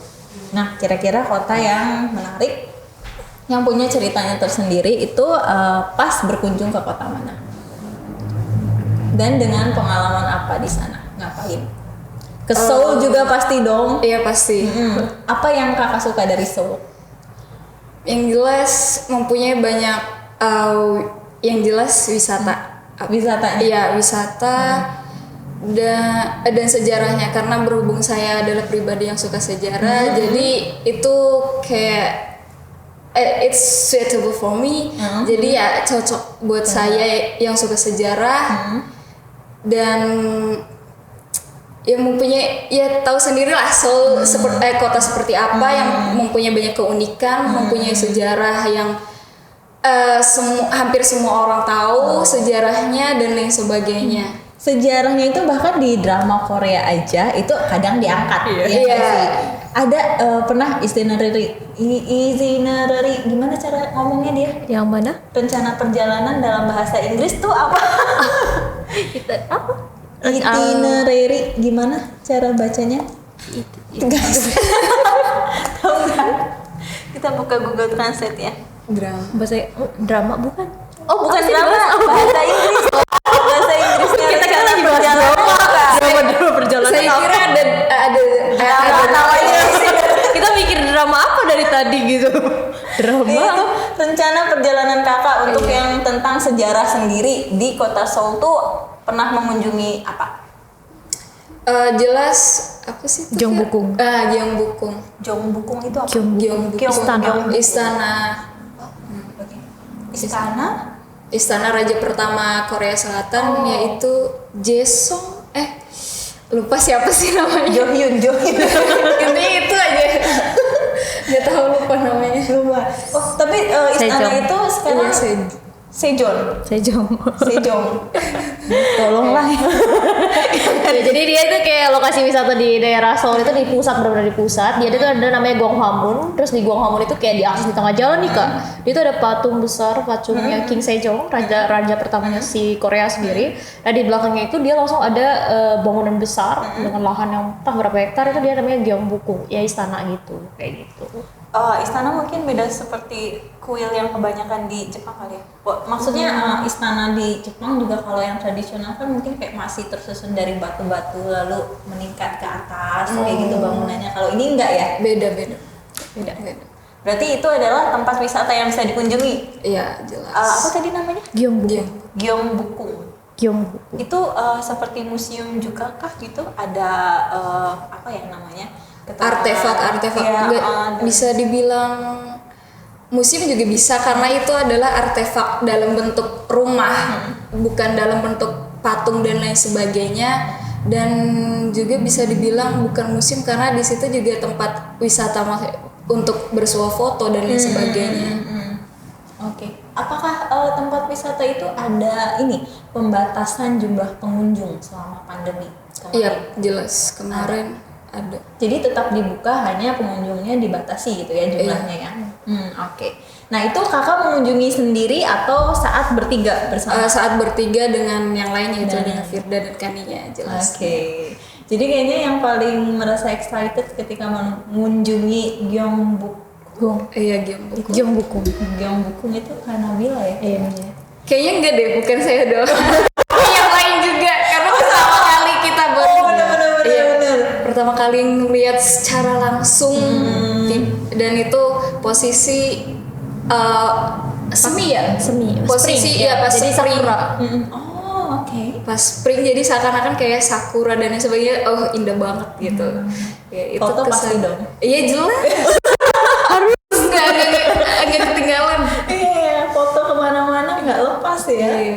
Nah, kira-kira kota yang menarik yang punya ceritanya tersendiri itu pas berkunjung ke kota mana? Dan dengan pengalaman apa di sana? Ngapain? Ke Seoul juga pasti dong. Iya pasti. Apa yang Kakak suka dari Seoul? Yang jelas mempunyai banyak yang jelas wisata. Wisatanya? Iya wisata dan sejarahnya karena berhubung saya adalah pribadi yang suka sejarah, jadi itu kayak it's suitable for me. Jadi ya cocok buat saya yang suka sejarah dan ya mempunyai ya tahu sendirilah Seoul kota seperti apa yang mempunyai banyak keunikan, mempunyai sejarah yang hampir semua orang tahu sejarahnya dan lain sebagainya. Sejarahnya itu bahkan di drama Korea aja itu kadang diangkat. Iya. Ya nggak Iya. sih? Ada pernah itinerary gimana cara ngomongnya dia? Yang mana? Rencana perjalanan dalam bahasa Inggris tuh apa? Kita apa? Itinerary gimana cara bacanya? Guys. Tahu nggak? Kita buka Google Translate ya. Drama bukan? Oh, bukan Apa sih drama, dibahas? bahasa Inggris. Bahasa Inggrisnya Kita kan rencana lagi bahas perjalanan. drama perjalanan. Saya kira ada Namanya Kita mikir drama apa dari tadi gitu? Drama. itu rencana perjalanan Kakak untuk yang tentang sejarah sendiri di kota Seoul tuh pernah mengunjungi apa? jelas apa sih itu? Gyeongbokgung. Gyeongbokgung. Gyeongbokgung itu apa? Gyeongbokgung. Istana. Istana Raja pertama Korea Selatan yaitu Jaesong. Lupa siapa sih namanya. Johyun. Intinya itu aja. Gak tahu lupa namanya. Lupa. Oh, tapi istana Sejong. itu sekarang Iya, Sejong. Sejong. Tolonglah ya. Ya, jadi dia itu kayak lokasi wisata di daerah Seoul itu di pusat, benar-benar di pusat. Dia itu ada namanya Gwanghwamun. Terus di Gwanghwamun itu kayak diakses di tengah jalan nih kak. Dia itu ada patung besar, patungnya King Sejong, raja pertamanya si Korea sendiri. Nah di belakangnya itu dia langsung ada bangunan besar dengan lahan yang entah berapa hektar, itu dia namanya Gyeongbokgung, ya istana gitu, kayak gitu. Istana mungkin beda seperti kuil yang kebanyakan di Jepang kali ya. Maksudnya istana di Jepang juga kalau yang tradisional kan mungkin kayak masih tersusun dari batu-batu lalu meningkat ke atas kayak gitu bangunannya. Kalau ini enggak ya? Beda. Berarti itu adalah tempat wisata yang bisa dikunjungi. Iya jelas. Apa tadi namanya? Gyeongbokgung. Gyeongbokgung. Gyeongbokgung. Itu seperti museum juga kah gitu? Ada apa ya namanya? Artefak Ya, nggak bisa dibilang museum juga bisa karena itu adalah artefak dalam bentuk rumah bukan dalam bentuk patung dan lain sebagainya, dan juga bisa dibilang bukan museum karena di situ juga tempat wisata untuk bersuah foto dan lain sebagainya. Oke. Apakah tempat wisata itu ada pembatasan jumlah pengunjung selama pandemi kemarin? Iya jelas kemarin ada. Jadi tetap dibuka, hanya pengunjungnya dibatasi gitu ya jumlahnya ya. Oke. Nah itu kakak mengunjungi sendiri atau saat bertiga bersama? Saat bertiga dengan yang lain yaitu dengan Firda dan Kania jelas. Oke. Jadi kayaknya yang paling merasa excited ketika mengunjungi Gyeongbokgung. Iya Gyeongbokgung. Gyeongbokgung itu Kak Nabila ya? Iya. Kayaknya enggak deh, bukan saya doang. Yang lain juga karena pertama kali kita bener. pertama kali ngeliat secara langsung dan itu posisi semi ya? Semi. Posisi Spring, ya pas jadi spring. sakura. Oh oke. Pas spring jadi seakan-akan kayak sakura dan lain sebagainya. Oh indah banget gitu. Ya, itu Foto pasti kesan. dong. Iya jelas. Harus nggak ketinggalan. Iya, foto kemana-mana nggak lepas luas ya. Iya,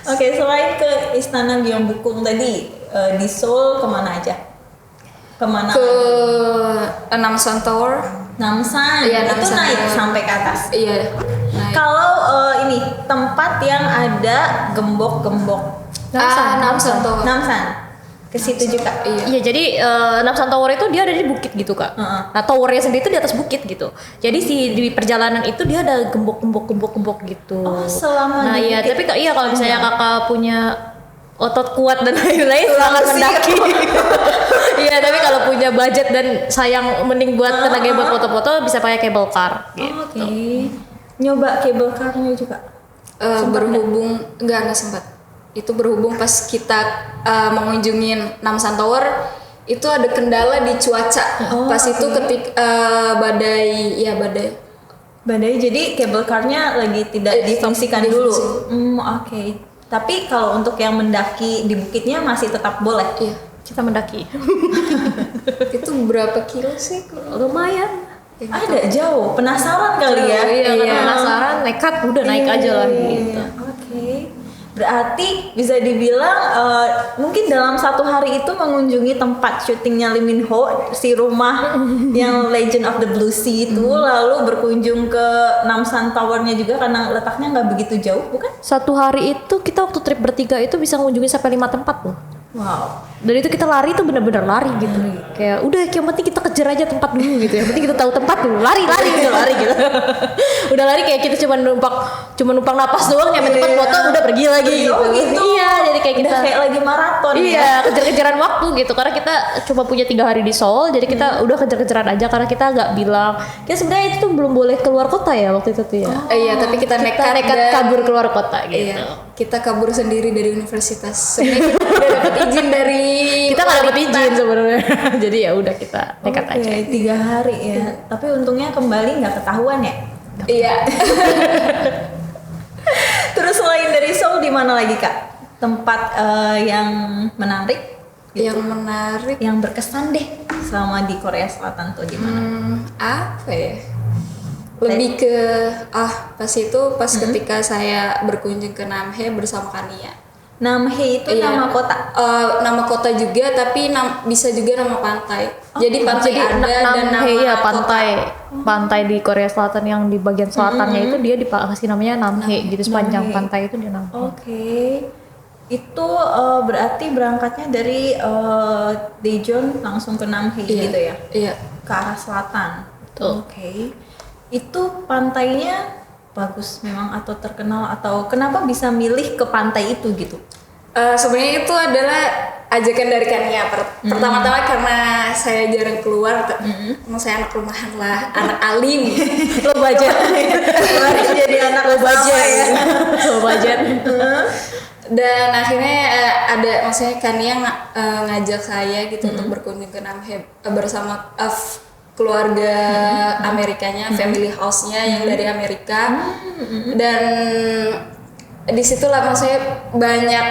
Oke, selain ke Istana Gyeongbokgung tadi, di Seoul kemana aja? Kemana? ke Namsan Tower. Namsan. Iya, Itu Namsan naik Tower. sampai ke atas. Iya. Naik. Kalau ini tempat yang ada gembok-gembok. Namsan Tower. Namsan. Ke situ juga. Iya. Iya, jadi Namsan Tower itu dia ada di bukit gitu kak. Heeh. Nah towernya sendiri itu di atas bukit gitu. Jadi di perjalanan itu dia ada gembok gitu. Oh, selama Nah di iya, bukit. tapi iya kalau misalnya kakak punya otot kuat dan lain-lain silakan sih. mendaki. Iya, tapi kalau punya budget dan sayang mending buat tenaga buat foto-foto bisa pakai cable car gitu. Oke. Nyoba cable car-nya juga. Berhubung enggak sempat. Itu berhubung pas kita mengunjungin Namsan Tower itu ada kendala di cuaca. Pas itu badai. Badai, jadi cable car-nya lagi tidak difungsikan Stop, dulu. difungsi. Oke. Tapi kalau untuk yang mendaki di bukitnya masih tetap boleh. Iya. Kita mendaki. Itu berapa kilo sih? Lumayan. Ada jauh. Penasaran kali ya? Iya, karena penasaran nekat udah naik aja lah gitu. Oke. Berarti bisa dibilang mungkin dalam satu hari itu mengunjungi tempat syutingnya Lee Min Ho, si rumah yang Legend of the Blue Sea itu, lalu berkunjung ke Namsan Tower-nya juga karena letaknya nggak begitu jauh, bukan? Satu hari itu kita waktu trip bertiga itu bisa mengunjungi sampai 5 tempat loh. Wow. Dan itu kita lari tuh bener-bener lari gitu. Kayak udah yang penting kita kejar aja tempat dulu gitu. Yang penting kita tahu tempat dulu. Lari gitu lari gitu. Udah lari kayak kita cuma numpang napas doang nyampe tempat foto udah pergi lagi Oh, gitu. Iya, jadi kayak kita Udah kayak lagi maraton ya. iya, kejar-kejaran waktu gitu karena kita cuma punya 3 hari di Seoul, jadi kita udah kejar-kejaran aja karena kita nggak bilang. Kita sebenarnya itu tuh belum boleh keluar kota ya waktu itu tuh ya. Iya, tapi kita nekat dan- kabur keluar kota gitu. Iya. Kita kabur sendiri dari universitas. Sebenarnya kita udah dapat izin dari Kita nggak dapet izin sebenarnya. Jadi ya udah kita nekat Oke, aja. 3 hari ya. Tapi untungnya kembali nggak ketahuan ya. Iya. Terus selain dari Seoul di mana lagi Kak? Tempat yang menarik, Yang menarik yang berkesan deh selama di Korea Selatan tuh di mana? apa ya? Lebih ke pas ketika saya berkunjung ke Namhae bersama Kania. Namhae itu Iya. nama kota. Nama kota juga tapi bisa juga nama pantai. Jadi pantai ada dan nama Namhae ya kota. pantai di Korea Selatan yang di bagian selatannya itu dia dikasih namanya Namhae gitu sepanjang Namhae. pantai itu dia Namhae. Oke. Itu berarti berangkatnya dari Daejeon langsung ke Namhae Iya. gitu ya? Iya. Ke arah selatan. Betul. Oke. Itu pantainya bagus memang atau terkenal atau kenapa bisa milih ke pantai itu gitu? Sebenarnya itu adalah ajakan dari Kania. Pertama-tama karena saya jarang keluar, saya anak rumahan lah, anak alim. Lo budget. Kemarin jadi anak Lo sama budget. ya. Lo budget. Dan akhirnya maksudnya Kania ngajak saya gitu untuk berkunjung ke Namhae bersama keluarga Amerikanya, family house-nya yang dari Amerika. Dan disitulah maksudnya banyak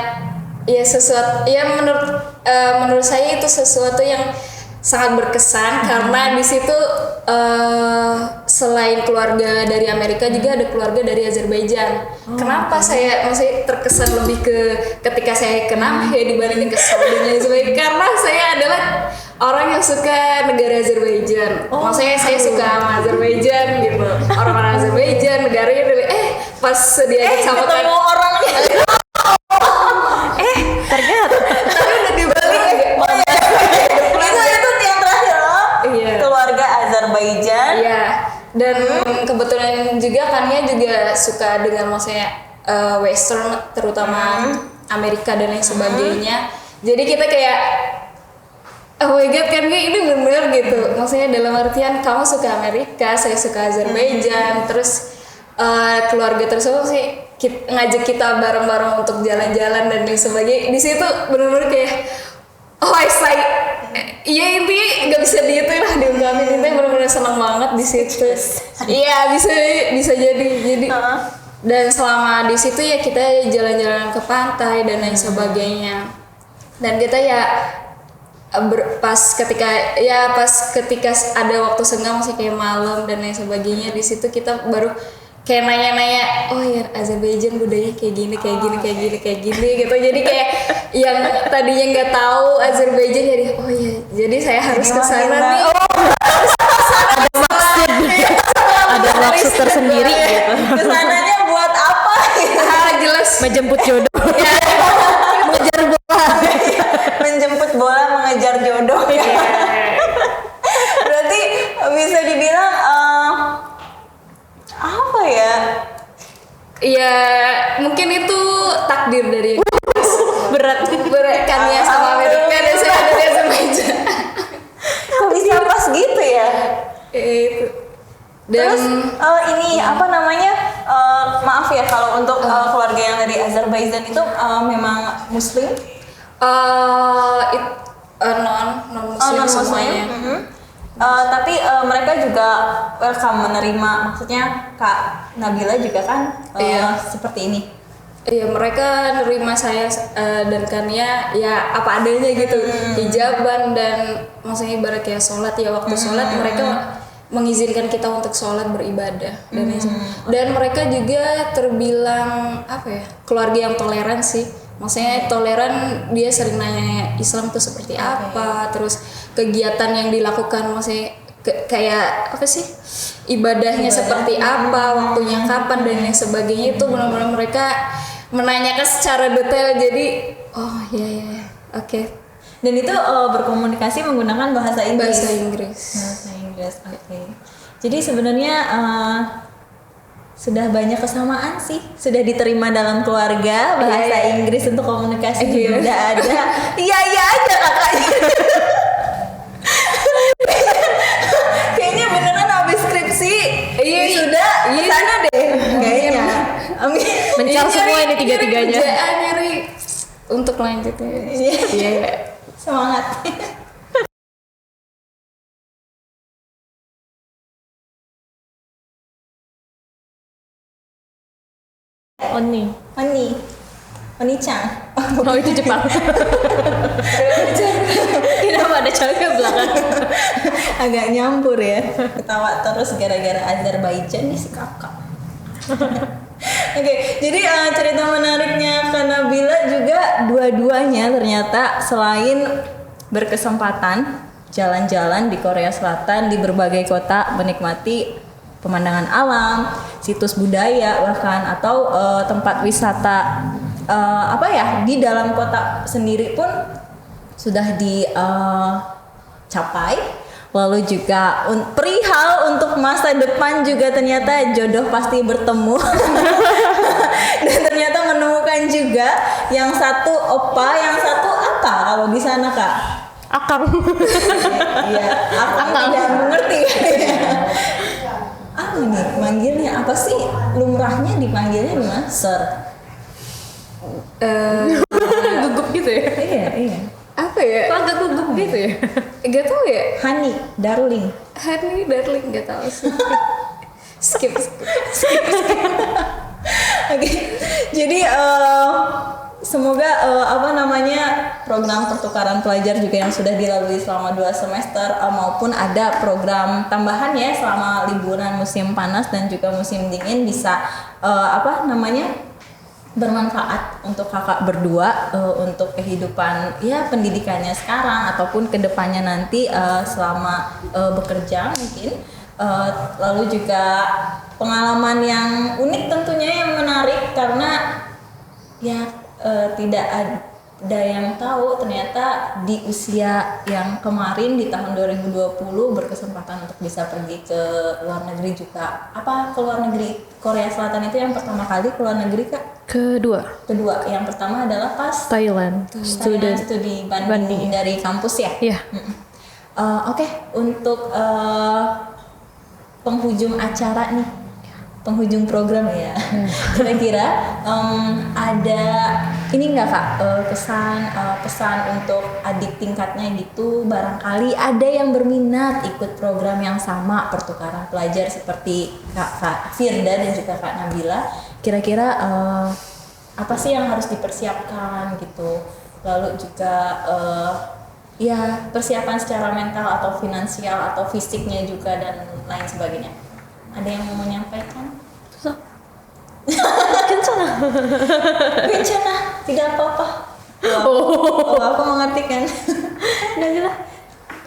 ya sesuatu ya menurut saya itu sesuatu yang sangat berkesan karena di situ selain keluarga dari Amerika juga ada keluarga dari Azerbaijan. Kenapa saya maksudnya terkesan lebih ke ketika saya ke Namhae dibandingin ke Seoul dan sebagainya? Karena saya adalah orang yang suka negara Azerbaijan. Maksudnya saya suka sama Azerbaijan gitu. Orang-orang Azerbaijan negaranya pas diajak sama Ketemu orangnya. Ternyata tapi udah dibalik Itu yang terakhir loh. Iya. Keluarga Azerbaijan. Iya, dan kebetulan juga Kania juga suka dengan maksudnya western terutama Amerika dan lain sebagainya. Jadi kita kayak oh my god kan ini bener gitu. Maksudnya dalam artian kamu suka Amerika, saya suka Azerbaijan, terus keluarga tersebut sih ngajak kita bareng-bareng untuk jalan-jalan dan lain sebagainya. Di situ bener-bener kayak iya intinya nggak bisa dihitung lah diungkapin, intinya benar-benar senang banget di situ. Iya bisa jadi dan selama di situ ya kita jalan-jalan ke pantai dan lain sebagainya, dan kita ya pas ketika ada waktu senggang masih kayak malam dan lain sebagainya, di situ kita baru kayak nanya-nanya, oh ya Azerbaijan budaya kayak gini gitu. Jadi kayak yang tadinya nggak tahu Azerbaijan jadi oh ya, jadi saya harus ke sana nih. Ada maksud tersendiri gitu. Kesananya buat apa? Jelas Menjemput jodoh. Mengejar bola. Menjemput bola, mengejar jodoh ya. Berarti bisa dibilang apa ya? ya mungkin itu takdir dari yang Berat. kan ya sama Amerika dan saya ada di Azerbaijan. Kok bisa pas gitu ya? Itu. Dan Terus ini apa namanya? Maaf ya kalau untuk keluarga yang dari Azerbaijan itu memang Muslim? non muslim semuanya. Tapi mereka juga welcome menerima, maksudnya Kak Nabila juga kan Iya. seperti ini. Iya, mereka nerima saya dan Kania ya apa adanya gitu, hijaban dan maksudnya ibarat kayak sholat ya, waktu sholat mereka mengizinkan kita untuk sholat beribadah dan mereka juga terbilang apa ya, keluarga yang toleran sih. Maksudnya toleran, dia sering nanya Islam tuh seperti apa, terus kegiatan yang dilakukan maksudnya kayak apa sih, ibadahnya seperti apa, waktunya kapan dan lain sebagainya, itu benar-benar mereka menanyakan secara detail. Jadi oh ya oke. Dan itu berkomunikasi menggunakan bahasa Inggris. Bahasa Inggris. Bahasa Inggris, oke. Jadi sebenarnya sudah banyak kesamaan sih, sudah diterima dalam keluarga bahasa Inggris untuk komunikasi sudah ada. Iya aja kakaknya. Kayaknya beneran habis skripsi. Iya, sudah sana deh. Kayaknya. Amin. Mencar semua ini tiga-tiganya. Nyari untuk lanjutnya. Iya. Semangat. Oni-chan. Oh itu Jepang. Kenapa ada cowok ke belakang? Agak nyampur ya. Ketawa terus gara-gara Azerbaijan nih si kakak. Oke, jadi cerita menariknya Kak Nabila juga dua-duanya ternyata selain berkesempatan jalan-jalan di Korea Selatan di berbagai kota, menikmati pemandangan alam, situs budaya bahkan atau tempat wisata apa ya di dalam kota sendiri pun sudah dicapai. Lalu juga perihal untuk masa depan juga ternyata jodoh pasti bertemu. Dan ternyata menemukan juga yang satu opa, yang satu apa kalau di sana Kak? Akang. Iya, aku tidak mengerti. Apa nih manggilnya? Apa sih lumrahnya dipanggilnya gimana? Sir. Gugup gitu ya. Iya. Apa ya? Kok agak gugup gitu ya? Gak tau ya. Honey, darling. Honey, darling, gak tau sih. skip. Oke. Jadi semoga apa namanya program pertukaran pelajar juga yang sudah dilalui selama 2 semester maupun ada program tambahan ya selama liburan musim panas dan juga musim dingin bisa apa namanya bermanfaat untuk kakak berdua untuk kehidupan ya pendidikannya sekarang ataupun kedepannya nanti selama bekerja mungkin lalu juga pengalaman yang unik tentunya yang menarik karena ya tidak ada yang tahu ternyata di usia yang kemarin di tahun 2020 berkesempatan untuk bisa pergi ke luar negeri juga. Apa ke luar negeri? Korea Selatan itu yang pertama kali ke luar negeri Kak? Kedua, Yang pertama adalah pas Thailand. studi banding dari kampus ya? Iya. Oke, untuk penghujung acara nih, penghujung program ya. Kira-kira ada ini nggak Kak pesan untuk adik tingkatnya gitu, barangkali ada yang berminat ikut program yang sama pertukaran pelajar seperti Kak Firda dan juga Kak Nabila. Kira-kira apa sih yang harus dipersiapkan gitu, lalu juga ya persiapan secara mental atau finansial atau fisiknya juga dan lain sebagainya. Ada yang mau menyampaikan? bencana, tidak apa-apa. Oh, aku mengerti kan. Nah,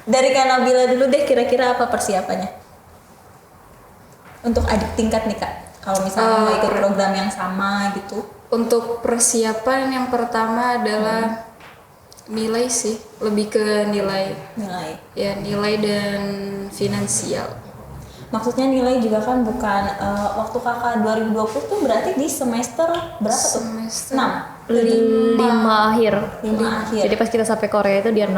Dari Kak Nabila dulu deh, kira-kira apa persiapannya untuk adik tingkat nih Kak? Kalau misalnya mau ikut program yang sama gitu. Untuk persiapan yang pertama adalah nilai sih, lebih ke nilai. Nilai. Ya, nilai dan finansial. Maksudnya nilai juga kan bukan waktu kakak 2020 tuh berarti di semester berapa tuh? Semester 6. 5 akhir. 5 akhir. Jadi pas kita sampai Korea itu dia 6.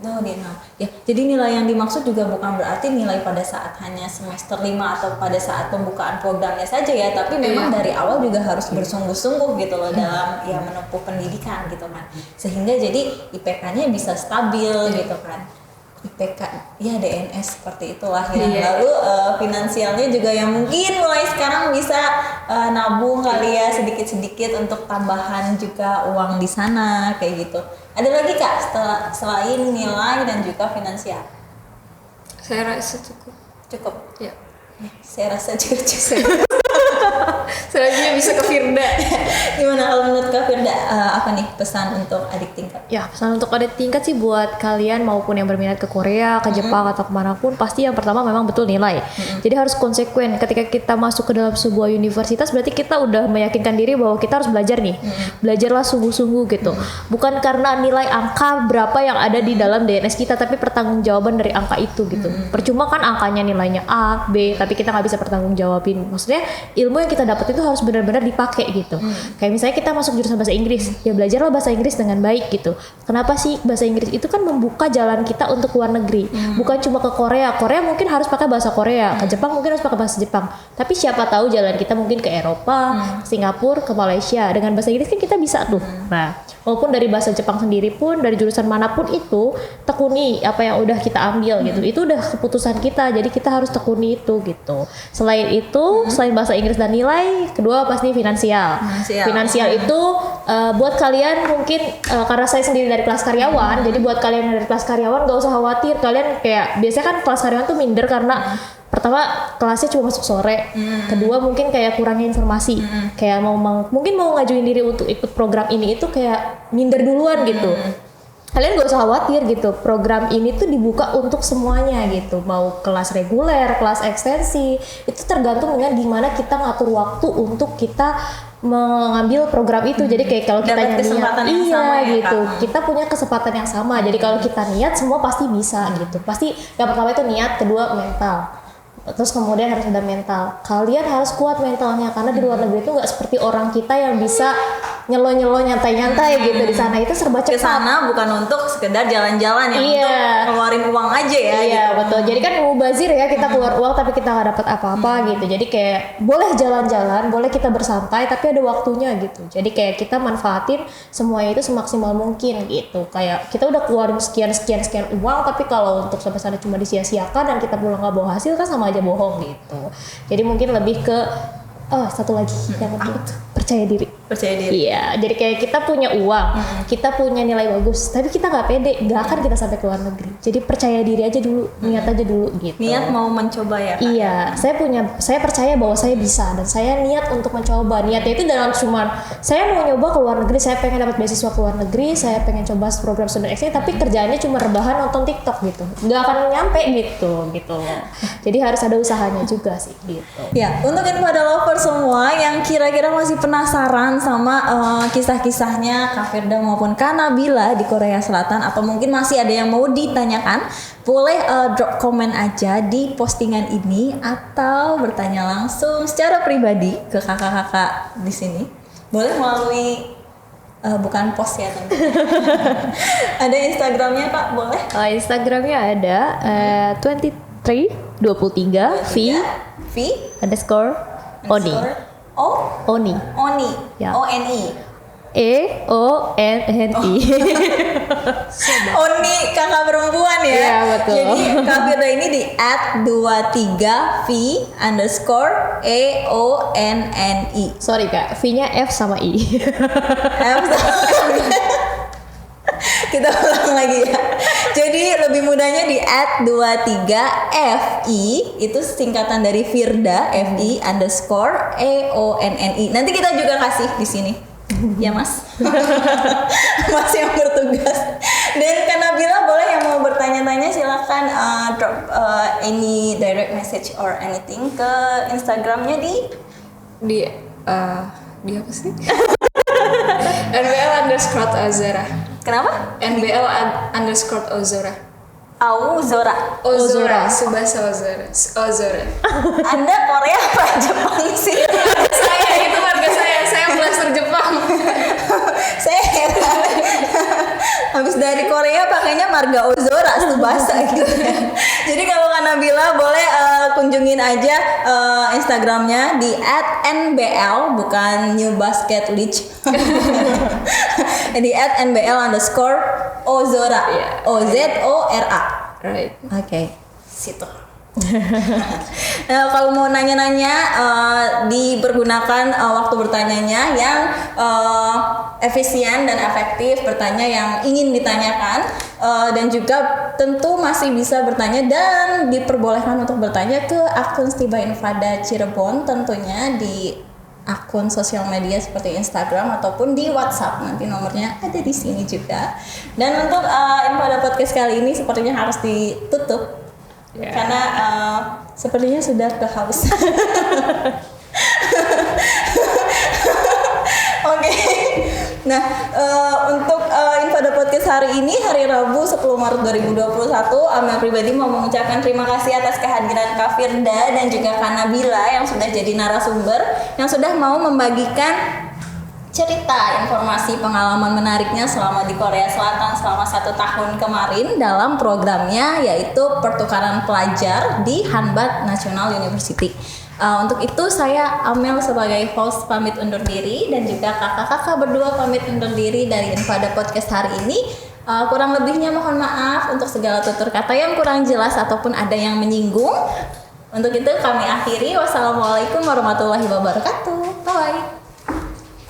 Oh, di 6. Ya, jadi nilai yang dimaksud juga bukan berarti nilai pada saat hanya semester 5 atau pada saat pembukaan programnya saja ya, tapi memang dari awal juga harus bersungguh-sungguh gitu loh dalam ya menempuh pendidikan gitu kan. Sehingga jadi IPK-nya bisa stabil gitu kan. IPK ya DNS seperti itulah ya. Lalu finansialnya juga yang mungkin mulai sekarang bisa nabung kali ya sedikit-sedikit untuk tambahan juga uang di sana kayak gitu. Ada lagi Kak selain nilai dan juga finansial? Saya rasa cukup. Cukup. Ya. Saya rasa juga cukup. Selanjutnya bisa ke Firda. Gimana kalau menurut Kak Firda apa nih pesan untuk adik tingkat? Ya, pesan untuk adik tingkat sih buat kalian maupun yang berminat ke Korea, ke Jepang atau kemanapun, pasti yang pertama memang betul nilai. Jadi harus konsekuen. Ketika kita masuk ke dalam sebuah universitas, berarti kita udah meyakinkan diri bahwa kita harus belajar nih. Belajarlah sungguh-sungguh gitu. Bukan karena nilai angka berapa yang ada di dalam DNS kita, tapi pertanggungjawaban dari angka itu gitu. Percuma kan angkanya nilainya A, B, tapi kita nggak bisa pertanggungjawabin. Maksudnya ilmu yang kita dapat itu harus benar-benar dipakai gitu. Kayak misalnya kita masuk jurusan bahasa Inggris, ya belajarlah bahasa Inggris dengan baik gitu. Kenapa sih bahasa Inggris itu kan membuka jalan kita untuk luar negeri, bukan cuma ke Korea. Korea mungkin harus pakai bahasa Korea, ke Jepang mungkin harus pakai bahasa Jepang. Tapi siapa tahu jalan kita mungkin ke Eropa, Singapura, ke Malaysia. Dengan bahasa Inggris kan kita bisa tuh. Nah, walaupun dari bahasa Jepang sendiri pun, dari jurusan manapun itu, tekuni apa yang udah kita ambil gitu. Itu udah keputusan kita, jadi kita harus tekuni itu gitu. Selain itu, selain bahasa Inggris dan nilai, kedua pasti finansial. Finansial itu buat kalian mungkin karena saya sendiri dari kelas karyawan, jadi buat kalian yang dari kelas karyawan gak usah khawatir. Kalian kayak biasanya kan kelas karyawan tuh minder karena pertama kelasnya cuma masuk sore, kedua mungkin kayak kurangnya informasi, kayak mungkin mau ngajuin diri untuk ikut program ini itu kayak minder duluan gitu. Kalian gak usah khawatir gitu, program ini tuh dibuka untuk semuanya gitu, mau kelas reguler, kelas ekstensi, itu tergantung dengan gimana kita ngatur waktu untuk kita mengambil program itu. Jadi kayak kalau kita niat, gitu, kita punya kesempatan yang sama. Jadi kalau kita niat, semua pasti bisa gitu. Pasti yang pertama itu niat, kedua mental. Terus kemudian harus ada mental. Kalian harus kuat mentalnya karena di luar negeri itu nggak seperti orang kita yang bisa nyelo-nyelo nyantai-nyantai gitu. Di sana itu serba cepat. Ke sana bukan untuk sekedar jalan-jalan ya, untuk ngeluarin uang aja ya. Iya gitu. Betul. Jadi kan mubazir ya, kita keluar uang tapi kita nggak dapat apa-apa gitu. Jadi kayak boleh jalan-jalan, boleh kita bersantai tapi ada waktunya gitu. Jadi kayak kita manfaatin semuanya itu semaksimal mungkin gitu. Kayak kita udah keluarin sekian uang, tapi kalau untuk sampai sana cuma disia-siakan dan kita pulang nggak bawa hasil kan sama aja bohong gitu. Jadi mungkin lebih ke satu lagi yang penting percaya diri. Iya, jadi kayak kita punya uang, kita punya nilai bagus, tapi kita nggak pede, nggak akan kita sampai ke luar negeri. Jadi percaya diri aja dulu, niat aja dulu gitu. Niat mau mencoba ya Kak? Iya, saya percaya bahwa saya bisa dan saya niat untuk mencoba. Niatnya itu jangan cuman saya mau nyoba ke luar negeri, saya pengen dapat beasiswa ke luar negeri, saya pengen coba program student exchange, tapi kerjaannya cuma rebahan nonton TikTok gitu, nggak akan nyampe gitu loh. Jadi harus ada usahanya juga sih gitu. Ya, untuk Infada Lover semua yang kira-kira masih penasaran sama kisah-kisahnya Kak Firda maupun Kak Nabila di Korea Selatan, atau mungkin masih ada yang mau ditanyakan, boleh drop komen aja di postingan ini atau bertanya langsung secara pribadi ke kakak-kakak di sini. Boleh melalui bukan post ya tentunya. Ada Instagramnya Kak, boleh? Instagramnya ada 23 V underscore Oni. Oni. Ya. ONI. EONNI. Oni kakak perempuan ya. Iya betul. Jadi Kak Firda ini di @23V_EONNI. Sorry Kak, V-nya F sama I. Kita ulang lagi ya. Jadi lebih mudahnya di @23FI, itu singkatan dari Firda, FI_EONNI. Nanti kita juga kasih di sini. Ya Mas. Mas yang bertugas. Dan Kak Nabila boleh yang mau bertanya-tanya silakan drop any direct message or anything ke Instagramnya di apa sih? NBL_Ozora. kenapa? NBL_Ozora. Auzora. Ozora, Subasa Ozora. Ozora. Anda Korea apa Jepang sih? Saya itu warga saya blaster Jepang. Saya heran. Habis dari Korea pakainya marga Ozora Tsubasa gitu ya. Jadi kalau Kak Nabila boleh kunjungin aja Instagramnya di @nbl, bukan New Basket League. Di @nbl_Ozora. OZORA. Right. Oke, situ. Nah, kalau mau nanya-nanya dipergunakan waktu bertanyanya yang efisien dan efektif, bertanya yang ingin ditanyakan, dan juga tentu masih bisa bertanya dan diperbolehkan untuk bertanya ke akun Stiba Infada Cirebon, tentunya di akun sosial media seperti Instagram ataupun di WhatsApp. Nanti nomornya ada di sini juga. Dan untuk Infada Podcast kali ini sepertinya harus ditutup. Karena sepertinya sudah kehausan. Oke. Nah, untuk Infada Podcast hari ini, hari Rabu 10 Maret 2021, Amel pribadi mau mengucapkan terima kasih atas kehadiran Kak Firda dan juga Kak Nabila yang sudah jadi narasumber, yang sudah mau membagikan cerita, informasi, pengalaman menariknya selama di Korea Selatan selama 1 tahun kemarin dalam programnya, yaitu pertukaran pelajar di Hanbad National University. Untuk itu saya Amel sebagai host pamit undur diri, dan juga kakak-kakak berdua pamit undur diri dari Infada Podcast hari ini. Kurang lebihnya mohon maaf untuk segala tutur kata yang kurang jelas ataupun ada yang menyinggung. Untuk itu kami akhiri. Wassalamualaikum warahmatullahi wabarakatuh.